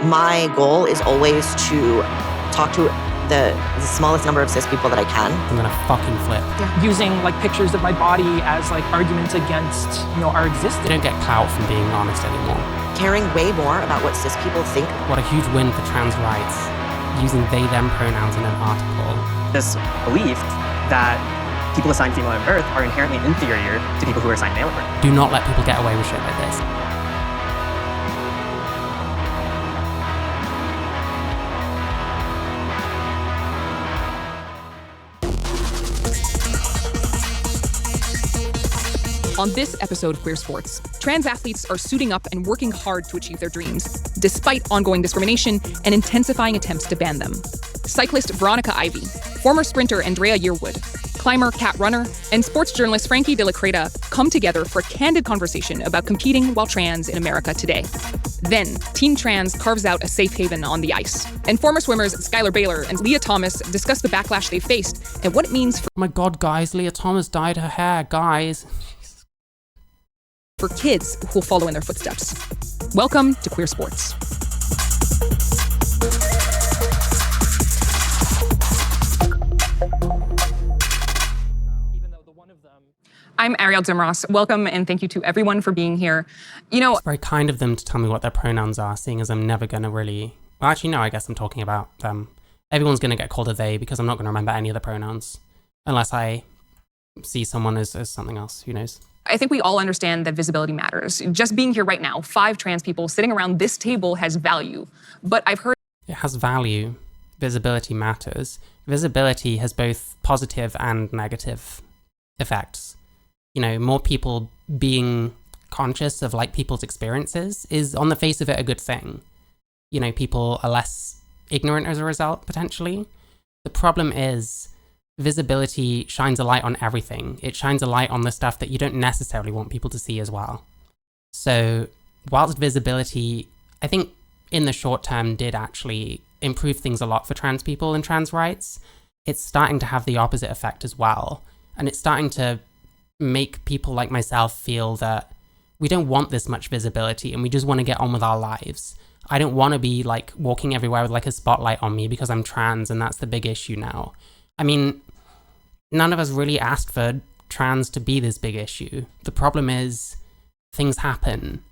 My goal is always to talk to the smallest number of cis people that I can. I'm gonna fucking flip. Yeah. Using like pictures of my body as like arguments against, our existence. They don't get clout from being honest anymore. Caring way more about what cis people think. What a huge win for trans rights, using they, them pronouns in an article. This belief that people assigned female at birth are inherently inferior to people who are assigned male at birth. Do not let people get away with shit like this. On this episode of Queer Sports, trans athletes are suiting up and working hard to achieve their dreams, despite ongoing discrimination and intensifying attempts to ban them. Cyclist Veronica Ivy, former sprinter Andrea Yearwood, climber Kat Runner, and sports journalist Frankie De La Creta come together for a candid conversation about competing while trans in America today. Then, Team Trans carves out a safe haven on the ice. And former swimmers Skylar Baylor and Leah Thomas discuss the backlash they faced and what it means Oh my god, guys, Leah Thomas dyed her hair, guys. for kids who'll follow in their footsteps. Welcome to Queer Sports. I'm Ariel Zimros. Welcome and thank you to everyone for being here. It's very kind of them to tell me what their pronouns are, seeing as I'm never gonna really... Well, actually, no, I guess I'm talking about them. Everyone's gonna get called a they because I'm not gonna remember any of the pronouns. Unless I see someone as something else, who knows? I think we all understand that visibility matters. Just being here right now, 5 trans people sitting around this table has value. But I've heard It has value. Visibility matters. Visibility has both positive and negative effects. More people being conscious of people's experiences is on the face of it a good thing. People are less ignorant as a result, potentially. The problem is visibility shines a light on everything. It shines a light on the stuff that you don't necessarily want people to see as well. So whilst visibility, I think in the short term did actually improve things a lot for trans people and trans rights, it's starting to have the opposite effect as well. And it's starting to make people like myself feel that we don't want this much visibility and we just want to get on with our lives. I don't want to be walking everywhere with a spotlight on me because I'm trans and that's the big issue now. I mean, none of us really asked for trans to be this big issue. The problem is things happen.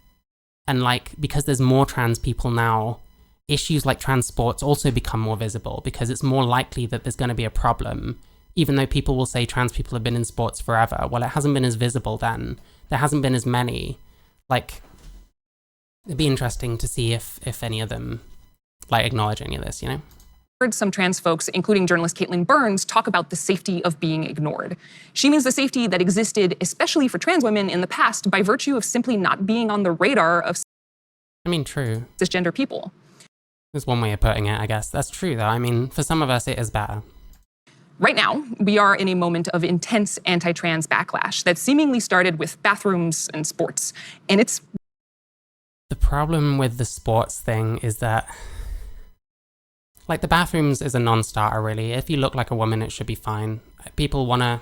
And because there's more trans people now, issues like trans sports also become more visible because it's more likely that there's going to be a problem. Even though people will say trans people have been in sports forever. Well, it hasn't been as visible then. There hasn't been as many. It'd be interesting to see if any of them acknowledge any of this, heard some trans folks, including journalist Caitlin Burns, talk about the safety of being ignored. She means the safety that existed, especially for trans women in the past, by virtue of simply not being on the radar of true. cisgender people. There's one way of putting it, I guess. That's true, though. For some of us, it is better. Right now, we are in a moment of intense anti-trans backlash that seemingly started with bathrooms and sports. And it's... The problem with the sports thing is that the bathrooms is a non-starter, really. If you look like a woman, it should be fine. People wanna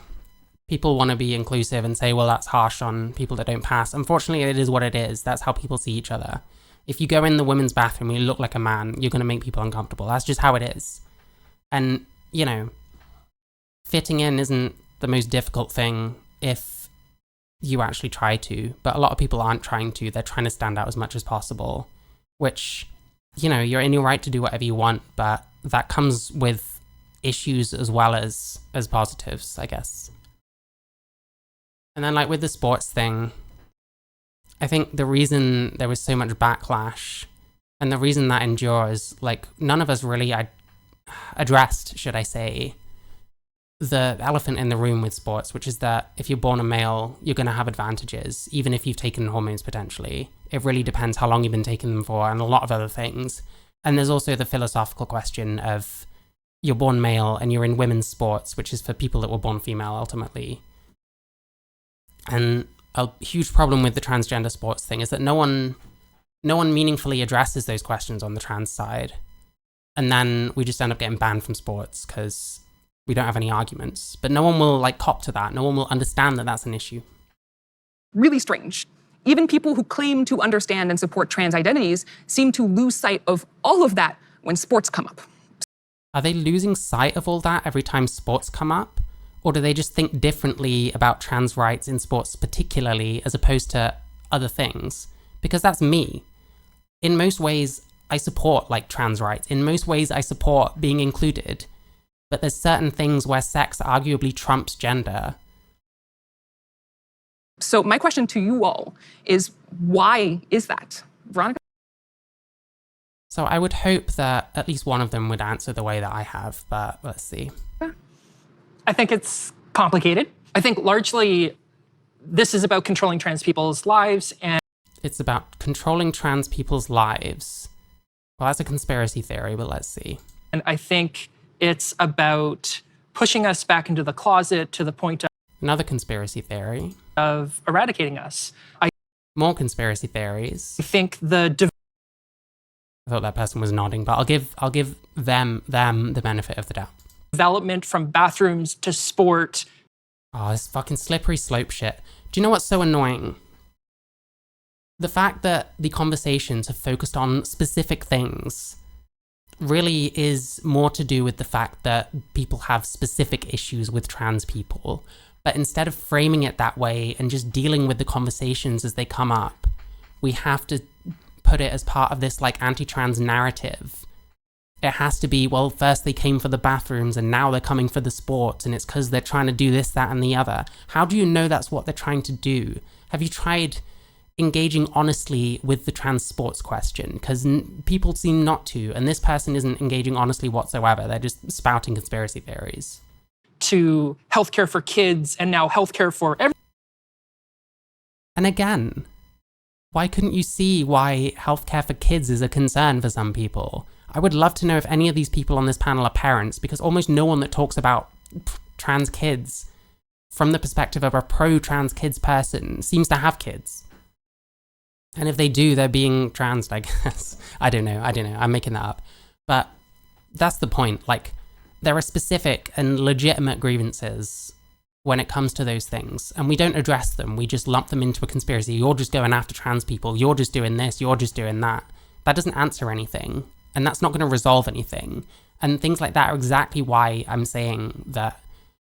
be inclusive and say, well, that's harsh on people that don't pass. Unfortunately, it is what it is. That's how people see each other. If you go in the women's bathroom and you look like a man, you're gonna make people uncomfortable. That's just how it is. And, fitting in isn't the most difficult thing if you actually try to, but a lot of people aren't trying to. They're trying to stand out as much as possible, which... you're in your right to do whatever you want, but that comes with issues as well as positives, I guess. And then with the sports thing, I think the reason there was so much backlash and the reason that endures, none of us really addressed, should I say, the elephant in the room with sports, which is that if you're born a male, you're going to have advantages, even if you've taken hormones potentially. It really depends how long you've been taking them for and a lot of other things. And there's also the philosophical question of you're born male and you're in women's sports, which is for people that were born female ultimately. And a huge problem with the transgender sports thing is that no one meaningfully addresses those questions on the trans side. And then we just end up getting banned from sports because we don't have any arguments. But no one will cop to that. No one will understand that that's an issue. Really strange. Even people who claim to understand and support trans identities seem to lose sight of all of that when sports come up. Are they losing sight of all that every time sports come up? Or do they just think differently about trans rights in sports particularly as opposed to other things? Because that's me. In most ways, I support trans rights. In most ways, I support being included. But there's certain things where sex arguably trumps gender. So my question to you all is, why is that? Veronica? So I would hope that at least one of them would answer the way that I have, but let's see. I think it's complicated. I think largely this is about controlling trans people's lives, and It's about controlling trans people's lives. Well, that's a conspiracy theory, but let's see. I think it's about pushing us back into the closet to the point Another conspiracy theory. of eradicating us. I More conspiracy theories. think the I thought that person was nodding, but I'll give them the benefit of the doubt. development from bathrooms to sport. Oh, this fucking slippery slope shit. Do you know what's so annoying? The fact that the conversations have focused on specific things really is more to do with the fact that people have specific issues with trans people. But instead of framing it that way and just dealing with the conversations as they come up, we have to put it as part of this anti-trans narrative. It has to be, well, first they came for the bathrooms and now they're coming for the sports, and it's because they're trying to do this, that, and the other. How do you know that's what they're trying to do? Have you tried engaging honestly with the trans sports question? Because people seem not to, and this person isn't engaging honestly whatsoever. They're just spouting conspiracy theories. To healthcare for kids and now healthcare for everyone. And again, why couldn't you see why healthcare for kids is a concern for some people? I would love to know if any of these people on this panel are parents, because almost no one that talks about trans kids from the perspective of a pro-trans kids person seems to have kids. And if they do, they're being trans, I guess. I don't know. I'm making that up. But that's the point. There are specific and legitimate grievances when it comes to those things, and we don't address them. We just lump them into a conspiracy. You're just going after trans people. You're just doing this. You're just doing that. That doesn't answer anything, and that's not going to resolve anything. And things like that are exactly why I'm saying that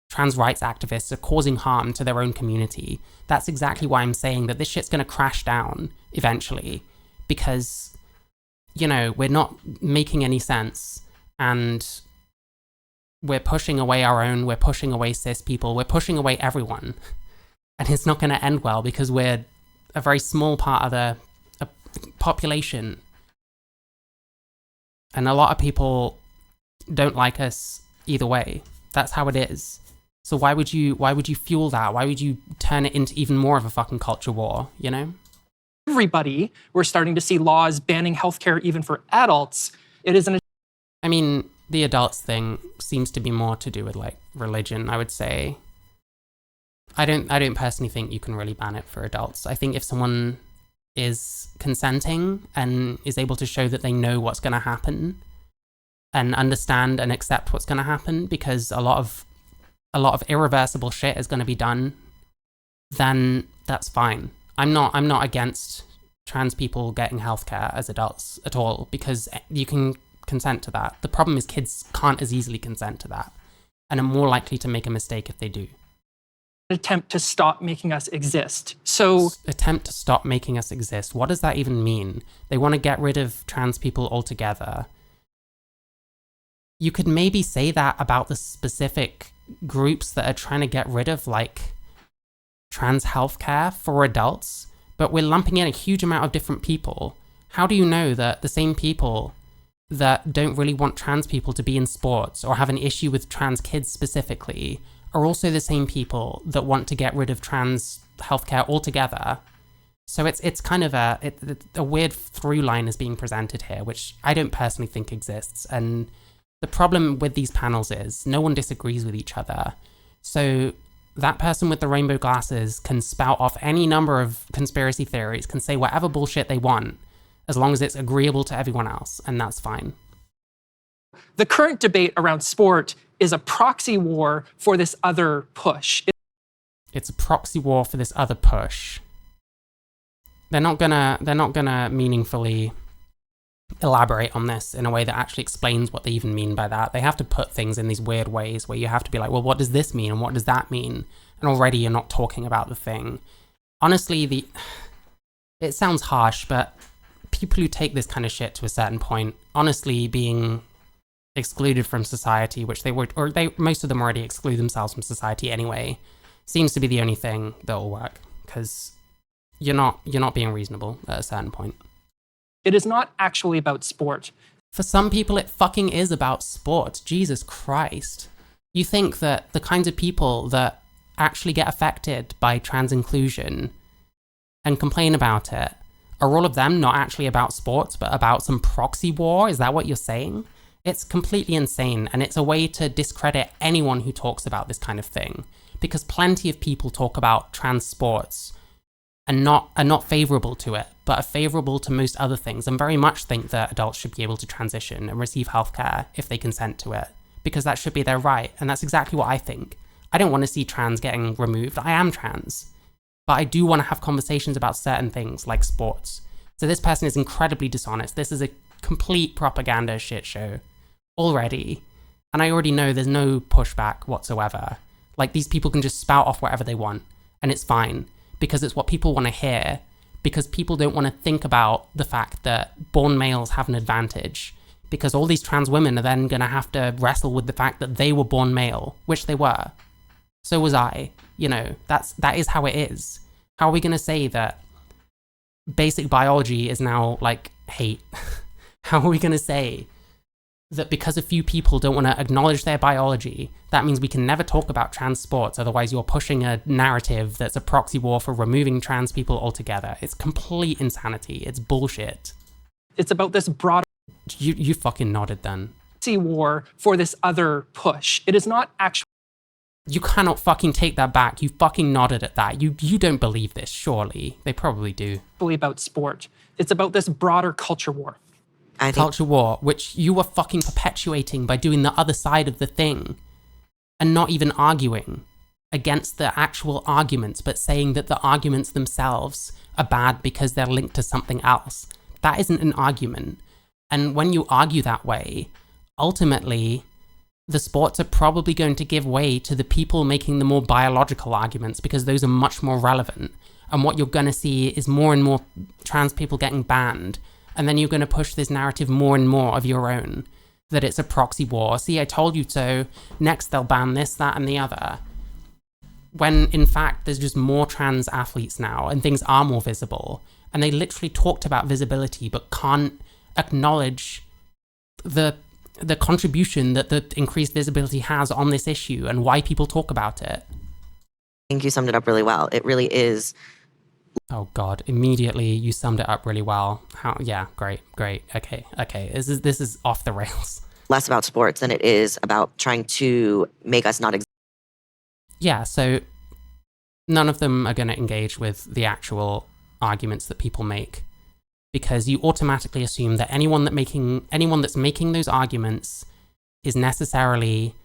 trans rights activists are causing harm to their own community. That's exactly why I'm saying that this shit's going to crash down eventually, because, we're not making any sense, and we're pushing away our own, we're pushing away cis people, we're pushing away everyone. And it's not going to end well because we're a very small part of the population. And a lot of people don't like us either way. That's how it is. So why would you fuel that? Why would you turn it into even more of a fucking culture war, Everybody, we're starting to see laws banning healthcare even for adults. It isn't. I mean, the adults thing seems to be more to do with religion, I would say. I don't personally think you can really ban it for adults. I think if someone is consenting and is able to show that they know what's going to happen and understand and accept what's going to happen, because a lot of irreversible shit is going to be done, then that's fine. I'm not against trans people getting healthcare as adults at all, because you can consent to that. The problem is kids can't as easily consent to that and are more likely to make a mistake if they do. Attempt to stop making us exist. So attempt to stop making us exist. What does that even mean? They want to get rid of trans people altogether. You could maybe say that about the specific groups that are trying to get rid of trans healthcare for adults, but we're lumping in a huge amount of different people. How do you know that the same people that don't really want trans people to be in sports or have an issue with trans kids specifically are also the same people that want to get rid of trans healthcare altogether? So it's kind of a weird through line is being presented here, which I don't personally think exists. And the problem with these panels is no one disagrees with each other. So that person with the rainbow glasses can spout off any number of conspiracy theories, can say whatever bullshit they want, as long as it's agreeable to everyone else, and that's fine. the current debate around sport is a proxy war for this other push. It's a proxy war for this other push. They're not gonna meaningfully elaborate on this in a way that actually explains what they even mean by that. They have to put things in these weird ways where you have to be like, well, what does this mean and what does that mean? And already you're not talking about the thing. Honestly, it sounds harsh, but people who take this kind of shit to a certain point, honestly, being excluded from society, which most of them already exclude themselves from society anyway, seems to be the only thing that will work, because you're not being reasonable at a certain point. It is not actually about sport. For some people, it fucking is about sport. Jesus Christ. You think that the kinds of people that actually get affected by trans inclusion and complain about it, are all of them not actually about sports, but about some proxy war? Is that what you're saying? It's completely insane, and it's a way to discredit anyone who talks about this kind of thing, because plenty of people talk about trans sports and are not favourable to it, but are favourable to most other things, and very much think that adults should be able to transition and receive healthcare if they consent to it, because that should be their right, and that's exactly what I think. I don't want to see trans getting removed. I am trans. But I do want to have conversations about certain things, like sports. So this person is incredibly dishonest. This is a complete propaganda shit show already. And I already know there's no pushback whatsoever. Like, these people can just spout off whatever they want, and it's fine, because it's what people want to hear, because people don't want to think about the fact that born males have an advantage, because all these trans women are then going to have to wrestle with the fact that they were born male, which they were. So was I. You know, that is how it is. How are we going to say that basic biology is now, like, hate? How are we going to say that because a few people don't want to acknowledge their biology, that means we can never talk about trans sports, otherwise you're pushing a narrative that's a proxy war for removing trans people altogether? It's complete insanity. It's bullshit. It's about this broad You fucking nodded then. war for this other push. It is not actually You cannot fucking take that back. You fucking nodded at that. You don't believe this, surely. They probably do. about sport. It's about this broader culture war. I think Culture war, which you were fucking perpetuating by doing the other side of the thing and not even arguing against the actual arguments, but saying that the arguments themselves are bad because they're linked to something else. That isn't an argument. And when you argue that way, ultimately, the sports are probably going to give way to the people making the more biological arguments, because those are much more relevant. And what you're going to see is more and more trans people getting banned. And then you're going to push this narrative more and more of your own, that it's a proxy war. See, I told you so. Next, they'll ban this, that, and the other. When, in fact, there's just more trans athletes now, and things are more visible. And they literally talked about visibility, but can't acknowledge the contribution that the increased visibility has on this issue and why people talk about it. I think you summed it up really well. It really is Oh God, immediately you summed it up really well. Yeah, great. Okay. This is off the rails. less about sports than it is about trying to make us not exist. Yeah, so none of them are going to engage with the actual arguments that people make, because you automatically assume that anyone that's making those arguments is necessarily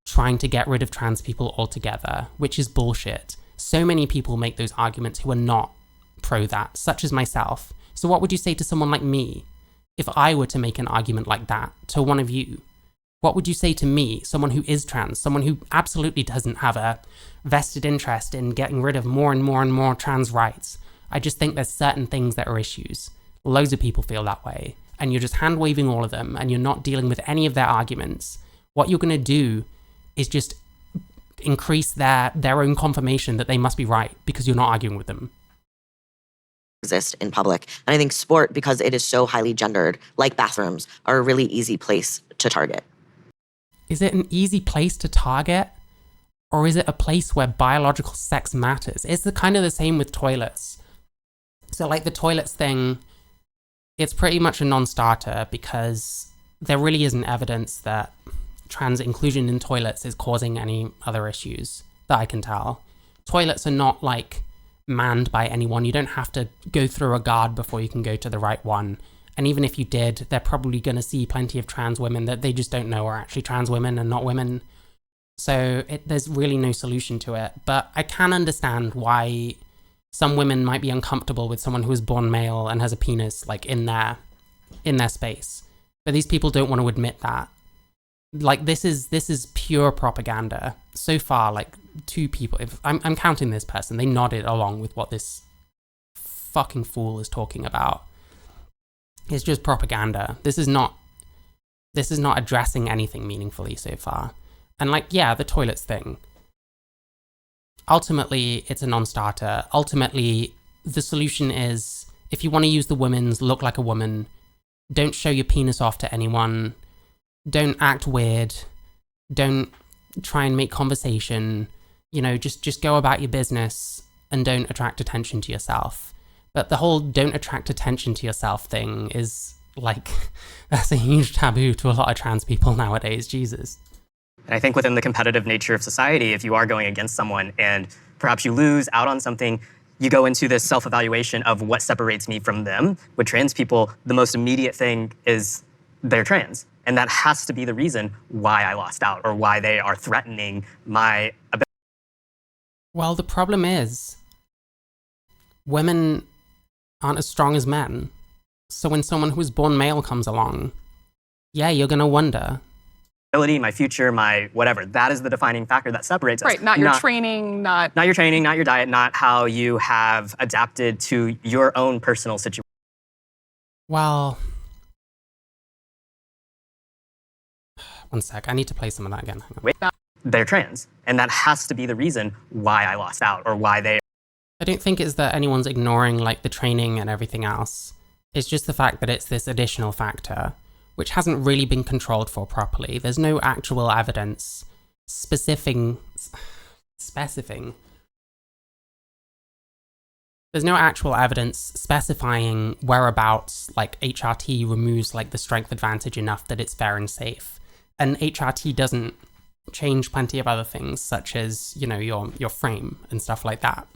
trying to get rid of trans people altogether, which is bullshit. So many people make those arguments who are not pro that, such as myself. So what would you say to someone like me if I were to make an argument like that to one of you? What would you say to me, someone who is trans, someone who absolutely doesn't have a vested interest in getting rid of more and more and more trans rights? I just think there's certain things that are issues. Loads of people feel that way, and you're just hand-waving all of them, and you're not dealing with any of their arguments. What you're going to do is just increase their own confirmation that they must be right, because you're not arguing with them. Exist in public. And I think sport, because it is so highly gendered, like bathrooms, are a really easy place to target. Is it an easy place to target? Or is it a place where biological sex matters? It's kind of the same with toilets. So like the toilets thing, it's pretty much a non-starter because there really isn't evidence that trans inclusion in toilets is causing any other issues that I can tell. Toilets are not like manned by anyone. You don't have to go through a guard before you can go to the right one. And even if you did, they're probably going to see plenty of trans women that they just don't know are actually trans women and not women. So there's really no solution to it. But I can understand why some women might be uncomfortable with someone who is born male and has a penis like in their space. But these people don't want to admit that. Like this is pure propaganda. So far, like 2 people, if I'm counting this person, they nodded along with what this fucking fool is talking about. It's just propaganda. This is not addressing anything meaningfully so far. And like, yeah, the toilets thing. Ultimately, it's a non-starter. Ultimately, the solution is, if you want to use the women's, look like a woman. Don't show your penis off to anyone. Don't act weird. Don't try and make conversation. You know, just go about your business and don't attract attention to yourself. But the whole don't attract attention to yourself thing is like, that's a huge taboo to a lot of trans people nowadays. Jesus. And I think within the competitive nature of society, if you are going against someone and perhaps you lose out on something, you go into this self-evaluation of what separates me from them. With trans people, the most immediate thing is they're trans. And that has to be the reason why I lost out or why they are threatening my ability. Well, the problem is women aren't as strong as men. So when someone who's born male comes along, yeah, you're going to wonder. My future, my whatever. That is the defining factor that separates us. Right, not your training, not your training, not your diet, not how you have adapted to your own personal situation. Well, one sec. I need to play some of that again. Hang on. They're trans. And that has to be the reason why I lost out or why they... I don't think it's that anyone's ignoring like the training and everything else. It's just the fact that it's this additional factor, which hasn't really been controlled for properly. There's no actual evidence specifying. There's no actual evidence specifying whereabouts like HRT removes like the strength advantage enough that it's fair and safe. And HRT doesn't change plenty of other things, such as, you know, your frame and stuff like that.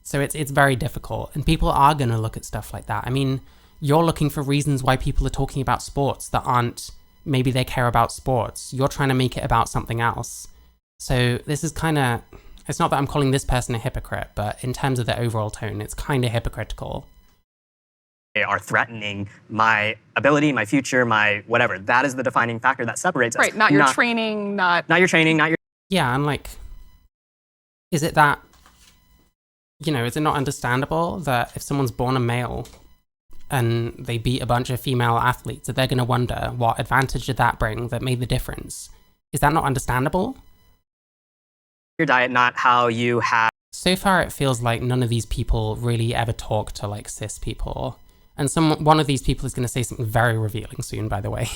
So it's very difficult, and people are going to look at stuff like that. I mean, you're looking for reasons why people are talking about sports that aren't, maybe they care about sports. You're trying to make it about something else. So this is kind of, it's not that I'm calling this person a hypocrite, but in terms of the overall tone, it's kind of hypocritical. They are threatening my ability, my future, my whatever. That is the defining factor that separates us. Right, not your training, not your training, not your... Yeah, and like, is it that, you know, is it not understandable that if someone's born a male and they beat a bunch of female athletes, that they're going to wonder what advantage did that bring that made the difference? Is that not understandable? Your diet, not how you have... So far, it feels like none of these people really ever talk to like cis people. And one of these people is going to say something very revealing soon, by the way.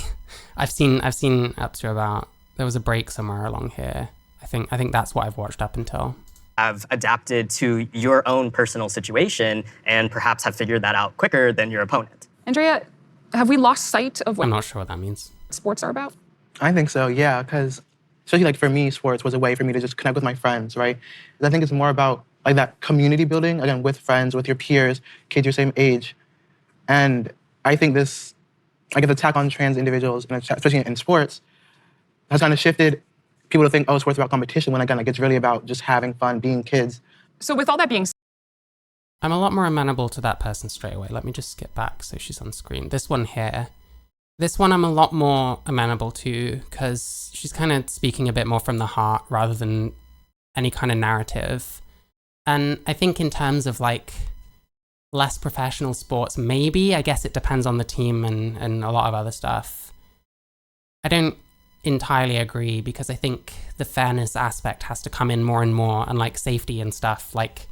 I've seen up to about, there was a break somewhere along here. I think that's what I've watched up until. Have adapted to your own personal situation and perhaps have figured that out quicker than your opponent. Andrea, have we lost sight of what I'm not sure what that means. sports are about? I think so, yeah, because especially like for me, sports was a way for me to just connect with my friends, right? I think it's more about like that community building, again, with friends, with your peers, kids your same age. And I think this, like the attack on trans individuals, and especially in sports, has kind of shifted people to think, oh, sports about competition, when again, like it's really about just having fun, being kids. So with all that being said, I'm a lot more amenable to that person straight away. Let me just skip back so she's on screen. This one here. This one I'm a lot more amenable to because she's kind of speaking a bit more from the heart rather than any kind of narrative. And I think in terms of like less professional sports, maybe, I guess it depends on the team and a lot of other stuff. I don't entirely agree because I think the fairness aspect has to come in more and more, and like safety and stuff, like,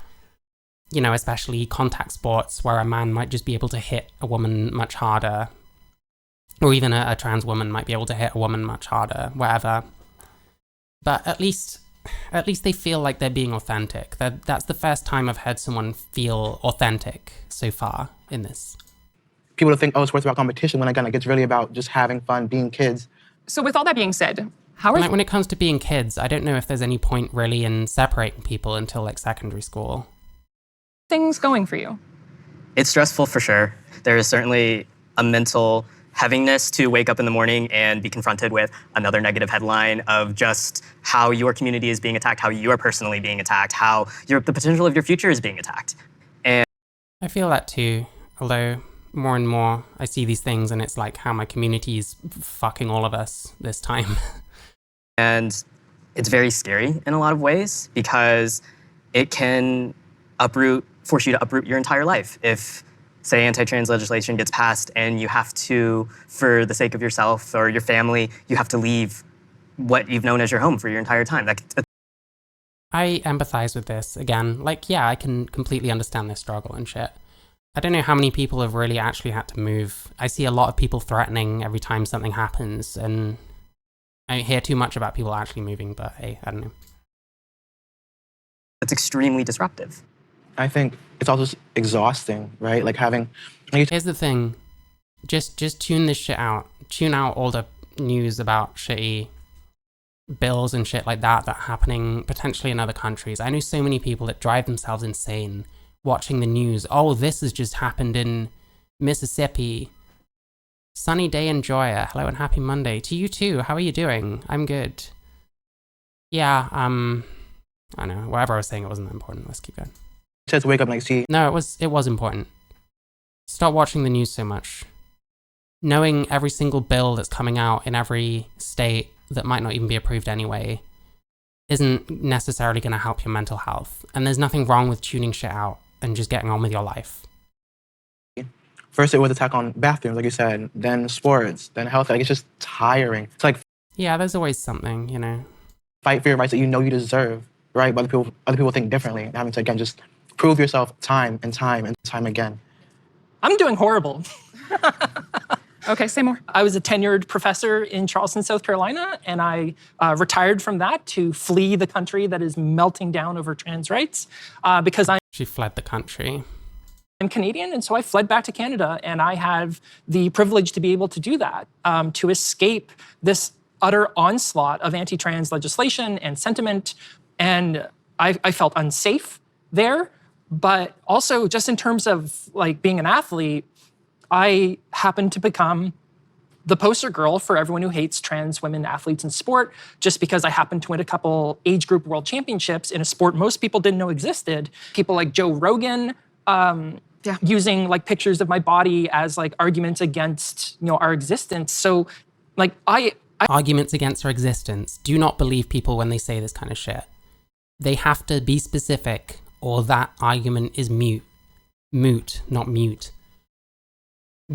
you know, especially contact sports where a man might just be able to hit a woman much harder, or even a trans woman might be able to hit a woman much harder, whatever. But at least they feel like they're being authentic. That's the first time I've heard someone feel authentic so far in this. People to think, oh, sports about competition, when again, like it's really about just having fun, being kids. so with all that being said, how are When it comes to being kids, I don't know if there's any point really in separating people until like secondary school. things going for you? It's stressful for sure. There is certainly a mental heaviness to wake up in the morning and be confronted with another negative headline of just how your community is being attacked, how you are personally being attacked, how the potential of your future is being attacked. And I feel that too, although more and more I see these things and it's like how my community is fucking all of us this time. And it's very scary in a lot of ways because it can force you to uproot your entire life. If, say, anti-trans legislation gets passed and you have to, for the sake of yourself or your family, you have to leave what you've known as your home for your entire time. I empathize with this. Again, like, yeah, I can completely understand this struggle and shit. I don't know how many people have really actually had to move. I see a lot of people threatening every time something happens, and I don't hear too much about people actually moving, but hey, I don't know. It's extremely disruptive. I think it's also exhausting, right? Like having... Here's the thing. Just tune this shit out. Tune out all the news about shitty bills and shit like that that are happening potentially in other countries. I know so many people that drive themselves insane watching the news. Oh, this has just happened in Mississippi. Sunny day and joy. Hello and happy Monday. To you too. How are you doing? I'm good. Yeah, I don't know. Whatever I was saying, it wasn't that important. Let's keep going. Just wake up and like see... No, it was important. Stop watching the news so much. Knowing every single bill that's coming out in every state that might not even be approved anyway isn't necessarily going to help your mental health. And there's nothing wrong with tuning shit out and just getting on with your life. First it was attack on bathrooms, like you said, then sports, then health. Like, it's just tiring. It's like... Yeah, there's always something, you know. Fight for your rights that you know you deserve, right? But other people think differently. And having to, again, just prove yourself time and time and time again. I'm doing horrible. Okay, say more. I was a tenured professor in Charleston, South Carolina, and I retired from that to flee the country that is melting down over trans rights because She fled the country. I'm Canadian, and so I fled back to Canada, and I have the privilege to be able to do that, to escape this utter onslaught of anti-trans legislation and sentiment, and I felt unsafe there, but also just in terms of like being an athlete, I happened to become the poster girl for everyone who hates trans women athletes in sport, just because I happened to win a couple age group world championships in a sport most people didn't know existed. People like Joe Rogan, using like pictures of my body as like arguments against, you know, our existence. So like Arguments against our existence. Do not believe people when they say this kind of shit. They have to be specific or that argument is moot, not mute.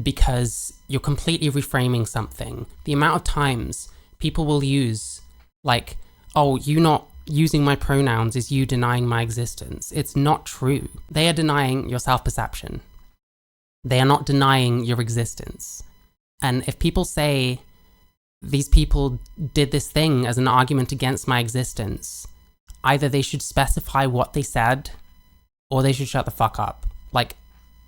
Because you're completely reframing something. The amount of times people will use like, oh, you not using my pronouns is you denying my existence. It's not true. They are denying your self-perception. They are not denying your existence. And if people say these people did this thing as an argument against my existence, either they should specify what they said or they should shut the fuck up. Like,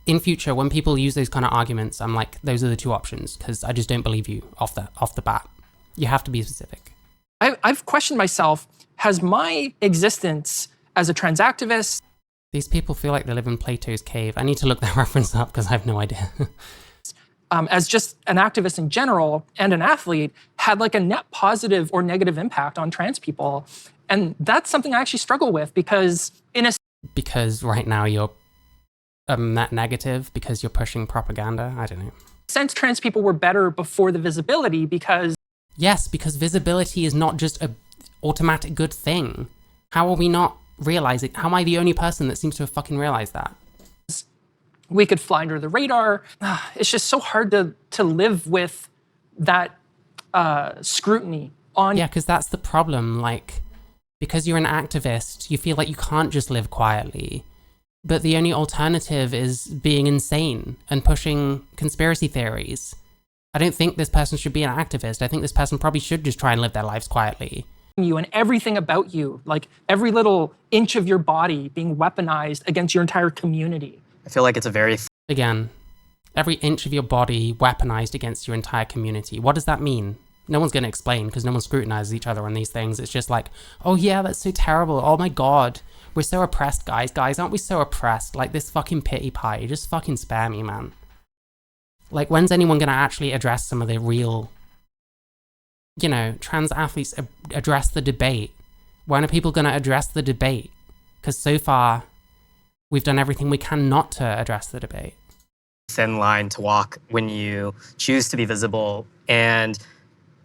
in future, when people use those kind of arguments, I'm like, those are the two options, because I just don't believe you off the bat. You have to be specific. I've questioned myself, has my existence as a trans activist... These people feel like they live in Plato's cave. I need to look that reference up because I have no idea. As just an activist in general and an athlete, had like a net positive or negative impact on trans people. And that's something I actually struggle with because Because right now you're net negative because you're pushing propaganda? I don't know. Sense trans people were better before the visibility because... Yes, because visibility is not just an automatic good thing. How are we not realizing? How am I the only person that seems to have fucking realized that? We could fly under the radar. It's just so hard to live with that scrutiny on... Yeah, because that's the problem. Like, because you're an activist, you feel like you can't just live quietly. But the only alternative is being insane and pushing conspiracy theories. I don't think this person should be an activist. I think this person probably should just try and live their lives quietly. You and everything about you, like every little inch of your body being weaponized against your entire community. I feel like it's a very... Again, every inch of your body weaponized against your entire community. What does that mean? No one's going to explain because no one scrutinizes each other on these things. It's just like, oh yeah, that's so terrible. Oh my God. We're so oppressed, guys. Guys, aren't we so oppressed? Like this fucking pity pie. Just fucking spare me, man. Like, when's anyone going to actually address some of the real, trans athletes address the debate? When are people going to address the debate? Because so far, we've done everything we can not to address the debate. Thin line to walk when you choose to be visible and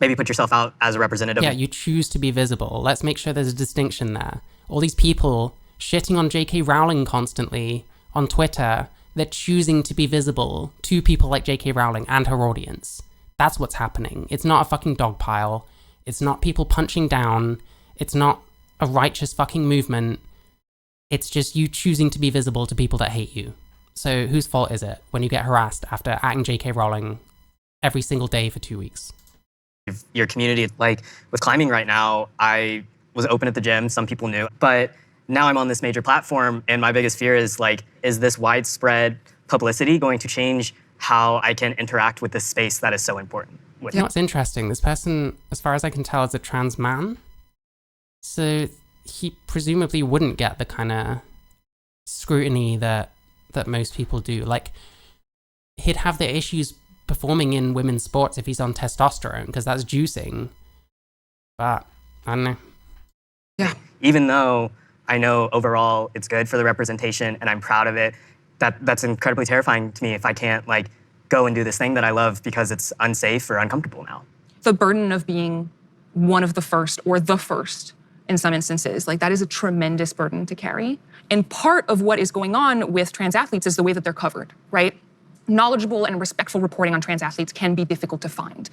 maybe put yourself out as a representative. Yeah, you choose to be visible. Let's make sure there's a distinction there. All these people shitting on J.K. Rowling constantly on Twitter, they're choosing to be visible to people like J.K. Rowling and her audience. That's what's happening. It's not a fucking dog pile. It's not people punching down. It's not a righteous fucking movement. It's just you choosing to be visible to people that hate you. So whose fault is it when you get harassed after acting J.K. Rowling every single day for 2 weeks? Your community, like with climbing right now, I was open at the gym, some people knew, but now I'm on this major platform and my biggest fear is like, is this widespread publicity going to change how I can interact with this space that is so important? You know what's interesting? This person, as far as I can tell, is a trans man. So he presumably wouldn't get the kind of scrutiny that most people do. Like, he'd have the issues performing in women's sports if he's on testosterone, because that's juicing. But, I don't know. Yeah. Even though I know overall it's good for the representation and I'm proud of it, that's incredibly terrifying to me if I can't like go and do this thing that I love because it's unsafe or uncomfortable now. The burden of being one of the first or the first in some instances, like that is a tremendous burden to carry. And part of what is going on with trans athletes is the way that they're covered, right? Knowledgeable and respectful reporting on trans athletes can be difficult to find.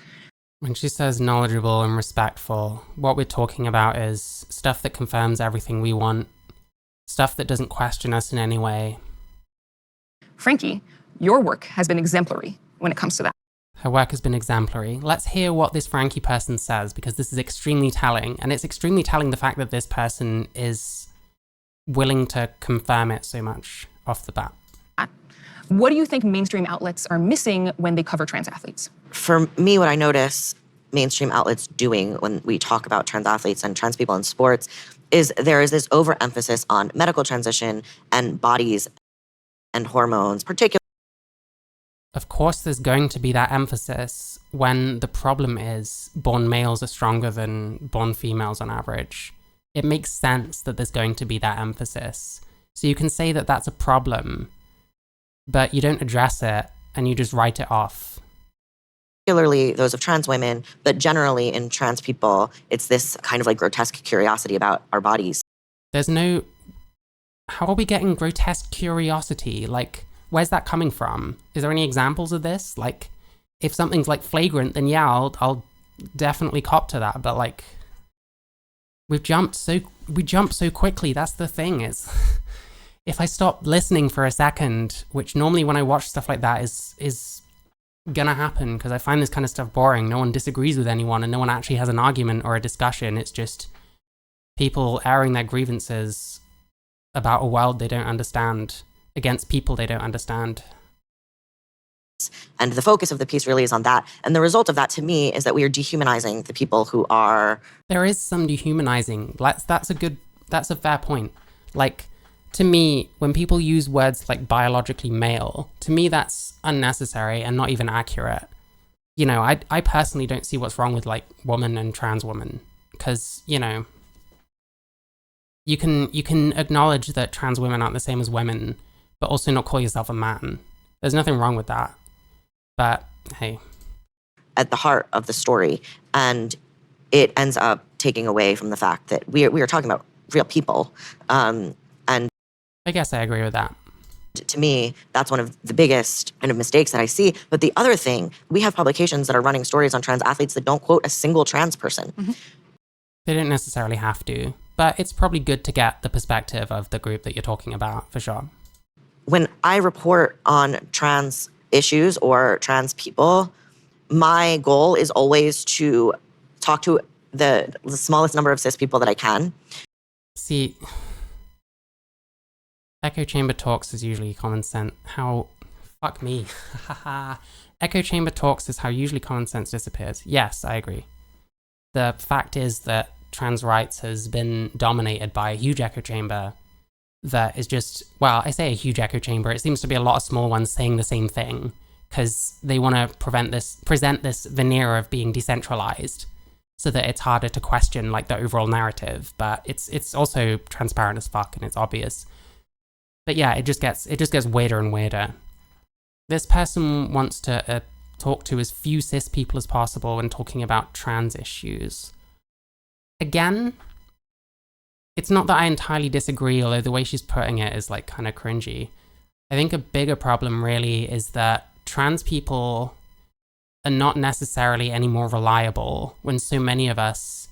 When she says knowledgeable and respectful, what we're talking about is stuff that confirms everything we want, stuff that doesn't question us in any way. Frankie, your work has been exemplary when it comes to that. Her work has been exemplary. Let's hear what this Frankie person says, because this is extremely telling, and it's extremely telling the fact that this person is willing to confirm it so much off the bat. What do you think mainstream outlets are missing when they cover trans athletes? For me, what I notice mainstream outlets doing when we talk about trans athletes and trans people in sports is there is this overemphasis on medical transition and bodies and hormones, particularly. Of course, there's going to be that emphasis when the problem is born males are stronger than born females on average. It makes sense that there's going to be that emphasis. So you can say that that's a problem, but you don't address it and you just write it off. Particularly those of trans women, but generally in trans people, it's this kind of like grotesque curiosity about our bodies. There's no... How are we getting grotesque curiosity? Like, where's that coming from? Is there any examples of this? Like, if something's like flagrant, then yeah, I'll definitely cop to that. But like, we jump so quickly. That's the thing. Is if I stop listening for a second, which normally when I watch stuff like that is gonna happen because I find this kind of stuff boring. No one disagrees with anyone, and no one actually has an argument or a discussion. It's just people airing their grievances about a world they don't understand against people they don't understand. And the focus of the piece really is on that. And the result of that to me is that we are dehumanizing the people who are... There is some dehumanizing. That's a fair point. Like, to me, when people use words like biologically male, to me that's unnecessary and not even accurate. You know, I personally don't see what's wrong with like woman and trans woman, because, you know, you can acknowledge that trans women aren't the same as women, but also not call yourself a man. There's nothing wrong with that. But hey. At the heart of the story, and it ends up taking away from the fact that we are talking about real people. And I guess I agree with that. To me, that's one of the biggest kind of mistakes that I see. But the other thing, we have publications that are running stories on trans athletes that don't quote a single trans person. Mm-hmm. They don't necessarily have to, but it's probably good to get the perspective of the group that you're talking about, for sure. When I report on trans issues or trans people, my goal is always to talk to the smallest number of cis people that I can. See, echo chamber talks is usually common sense. Fuck me. Echo chamber talks is how usually common sense disappears. Yes, I agree. The fact is that trans rights has been dominated by a huge echo chamber that is just, well, I say a huge echo chamber. It seems to be a lot of small ones saying the same thing, because they want to present this veneer of being decentralized so that it's harder to question like the overall narrative. But it's also transparent as fuck and it's obvious. But yeah, it just gets weirder and weirder. This person wants to talk to as few cis people as possible when talking about trans issues. Again, it's not that I entirely disagree, although the way she's putting it is like kind of cringy. I think a bigger problem really is that trans people are not necessarily any more reliable when so many of us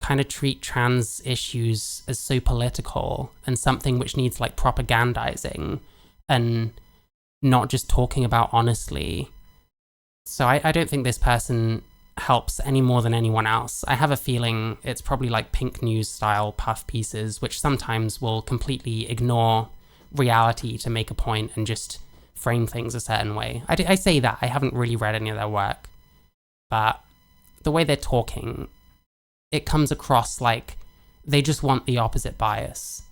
kind of treat trans issues as so political and something which needs like propagandizing and not just talking about honestly. So I don't think this person helps any more than anyone else. I have a feeling it's probably like Pink News style puff pieces, which sometimes will completely ignore reality to make a point and just frame things a certain way. I say that, I haven't really read any of their work, but the way they're talking, it comes across like they just want the opposite bias.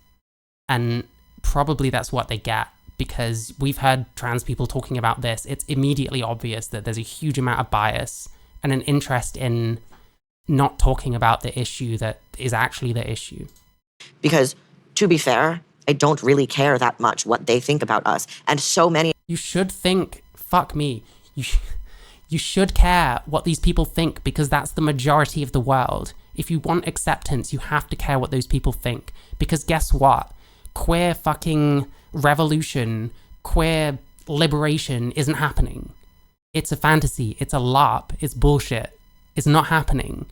And probably that's what they get, because we've heard trans people talking about this. It's immediately obvious that there's a huge amount of bias and an interest in not talking about the issue that is actually the issue. Because, to be fair, I don't really care that much what they think about us. And so many... You should think, fuck me, you should care what these people think, because that's the majority of the world. If you want acceptance, you have to care what those people think. Because guess what? Queer fucking revolution, queer liberation isn't happening. It's a fantasy, it's a LARP, it's bullshit. It's not happening.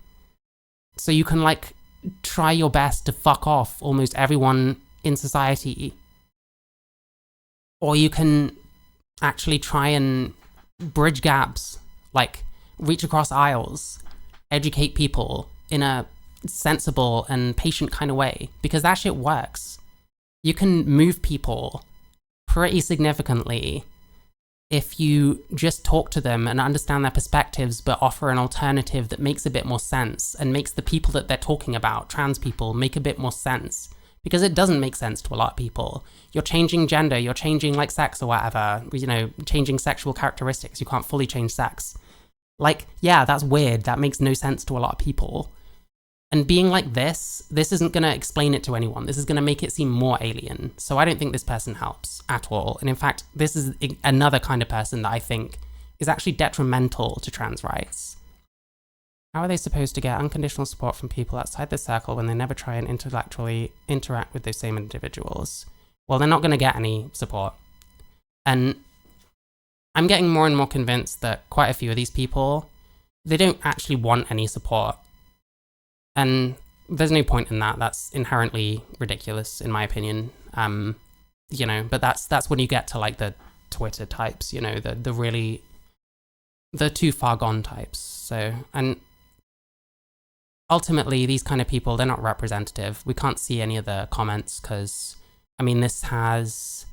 So you can like try your best to fuck off almost everyone in society. Or you can actually try and bridge gaps, like reach across aisles, educate people in a sensible and patient kind of way, because that shit works. You can move people pretty significantly if you just talk to them and understand their perspectives, but offer an alternative that makes a bit more sense and makes the people that they're talking about, trans people, make a bit more sense. Because it doesn't make sense to a lot of people. You're changing gender, you're changing like sex or whatever, you know, changing sexual characteristics. You can't fully change sex. Like, yeah, that's weird. That makes no sense to a lot of people. And being like this isn't going to explain it to anyone. This is going to make it seem more alien. So I don't think this person helps at all. And in fact, this is another kind of person that I think is actually detrimental to trans rights. How are they supposed to get unconditional support from people outside the circle when they never try and intellectually interact with those same individuals? Well, they're not going to get any support. And I'm getting more and more convinced that quite a few of these people, they don't actually want any support. And there's no point in that. That's inherently ridiculous, in my opinion. You know, but that's when you get to like the Twitter types, you know, the too far gone types. So, and ultimately, these kind of people, they're not representative. We can't see any of the comments because, I mean, this has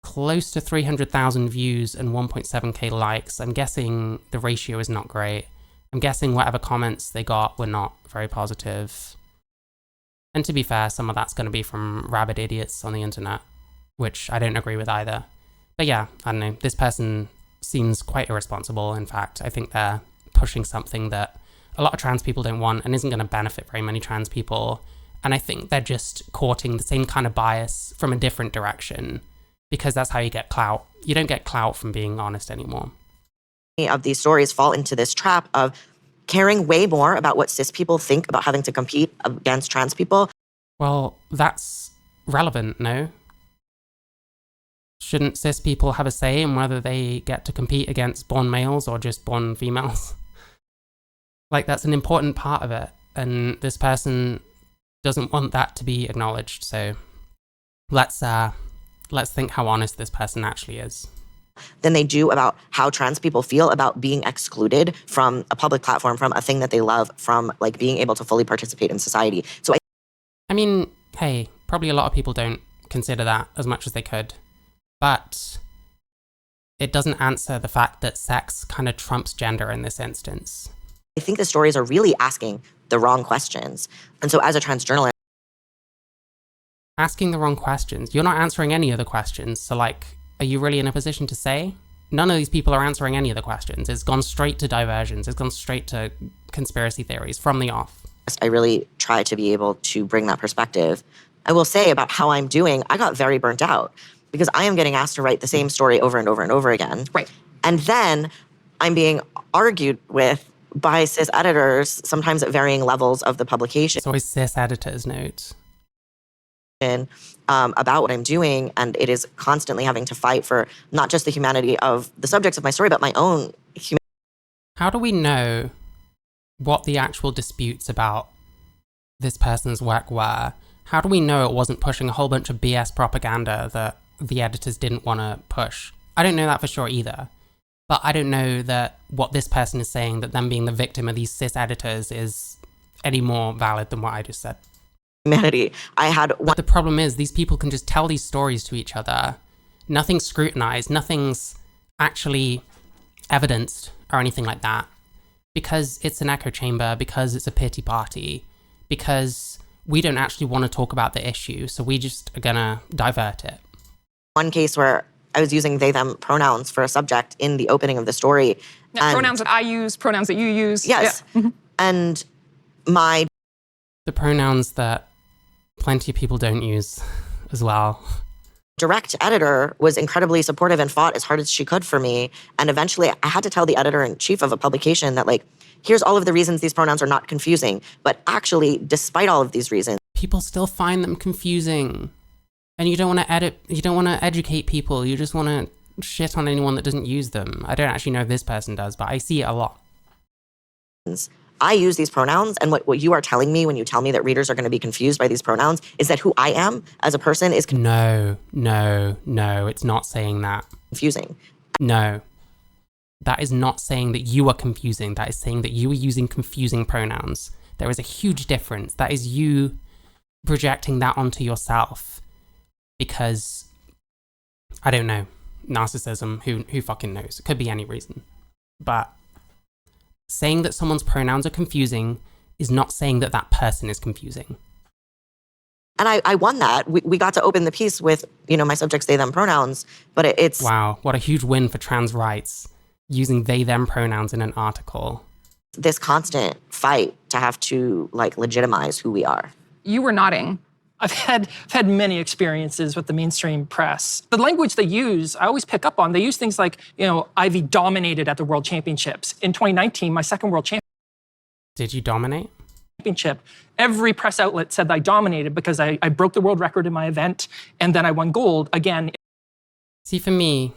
close to 300,000 views and 1.7k likes. I'm guessing the ratio is not great. I'm guessing whatever comments they got were not very positive. And to be fair, some of that's going to be from rabid idiots on the internet, which I don't agree with either. But yeah, I don't know. This person seems quite irresponsible. In fact, I think they're pushing something that a lot of trans people don't want and isn't going to benefit very many trans people. And I think they're just courting the same kind of bias from a different direction, because that's how you get clout. You don't get clout from being honest anymore. Of these stories fall into this trap of caring way more about what cis people think about having to compete against trans people. Well, that's relevant, no? Shouldn't cis people have a say in whether they get to compete against born males or just born females? Like, that's an important part of it, and this person doesn't want that to be acknowledged, so let's think how honest this person actually is. Than they do about how trans people feel about being excluded from a public platform, from a thing that they love, from like being able to fully participate in society. So I mean, hey, probably a lot of people don't consider that as much as they could, but it doesn't answer the fact that sex kind of trumps gender in this instance. I think the stories are really asking the wrong questions. And so as a trans journalist, asking the wrong questions, you're not answering any of the questions. So like, Are you really in a position to say? None of these people are answering any of the questions. It's gone straight to diversions. It's gone straight to conspiracy theories from the off. I really try to be able to bring that perspective. I will say about how I'm doing, I got very burnt out because I am getting asked to write the same story over and over and over again. Right. And then I'm being argued with by cis editors, sometimes at varying levels of the publication. It's always cis editors' notes. About what I'm doing, and it is constantly having to fight for not just the humanity of the subjects of my story, but my own humanity. How do we know what the actual disputes about this person's work were? How do we know it wasn't pushing a whole bunch of BS propaganda that the editors didn't want to push? I don't know that for sure either. But I don't know that what this person is saying, that them being the victim of these cis editors, is any more valid than what I just said. Humanity. I had one. But the problem is these people can just tell these stories to each other. Nothing's scrutinized. Nothing's actually evidenced or anything like that. Because it's an echo chamber, because it's a pity party, because we don't actually want to talk about the issue, so we just are gonna divert it. One case where I was using they, them pronouns for a subject in the opening of the story. Yeah, pronouns that I use, pronouns that you use. Yes. Yeah. And the pronouns that plenty of people don't use as well. direct editor was incredibly supportive and fought as hard as she could for me. And eventually I had to tell the editor-in-chief of a publication that, like, here's all of the reasons these pronouns are not confusing. But actually, despite all of these reasons, people still find them confusing. And you don't want to educate people. You just want to shit on anyone that doesn't use them. I don't actually know if this person does, but I see it a lot. I use these pronouns, and what you are telling me when you tell me that readers are going to be confused by these pronouns is that who I am as a person is No, it's not saying that. confusing. No. That is not saying that you are confusing. That is saying that you are using confusing pronouns. There is a huge difference. That is you projecting that onto yourself. Because, I don't know, narcissism, who fucking knows? It could be any reason. But saying that someone's pronouns are confusing is not saying that that person is confusing. And I won that. We got to open the piece with, my subjects, they, them pronouns, but it's... Wow, what a huge win for trans rights, using they, them pronouns in an article. This constant fight to have to, legitimize who we are. You were nodding. I've had many experiences with the mainstream press. The language they use, I always pick up on. They use things like, Ivy dominated at the World Championships. In 2019, my second World Did you dominate? Championship, every press outlet said I dominated because I broke the world record in my event, and then I won gold again. See, for me,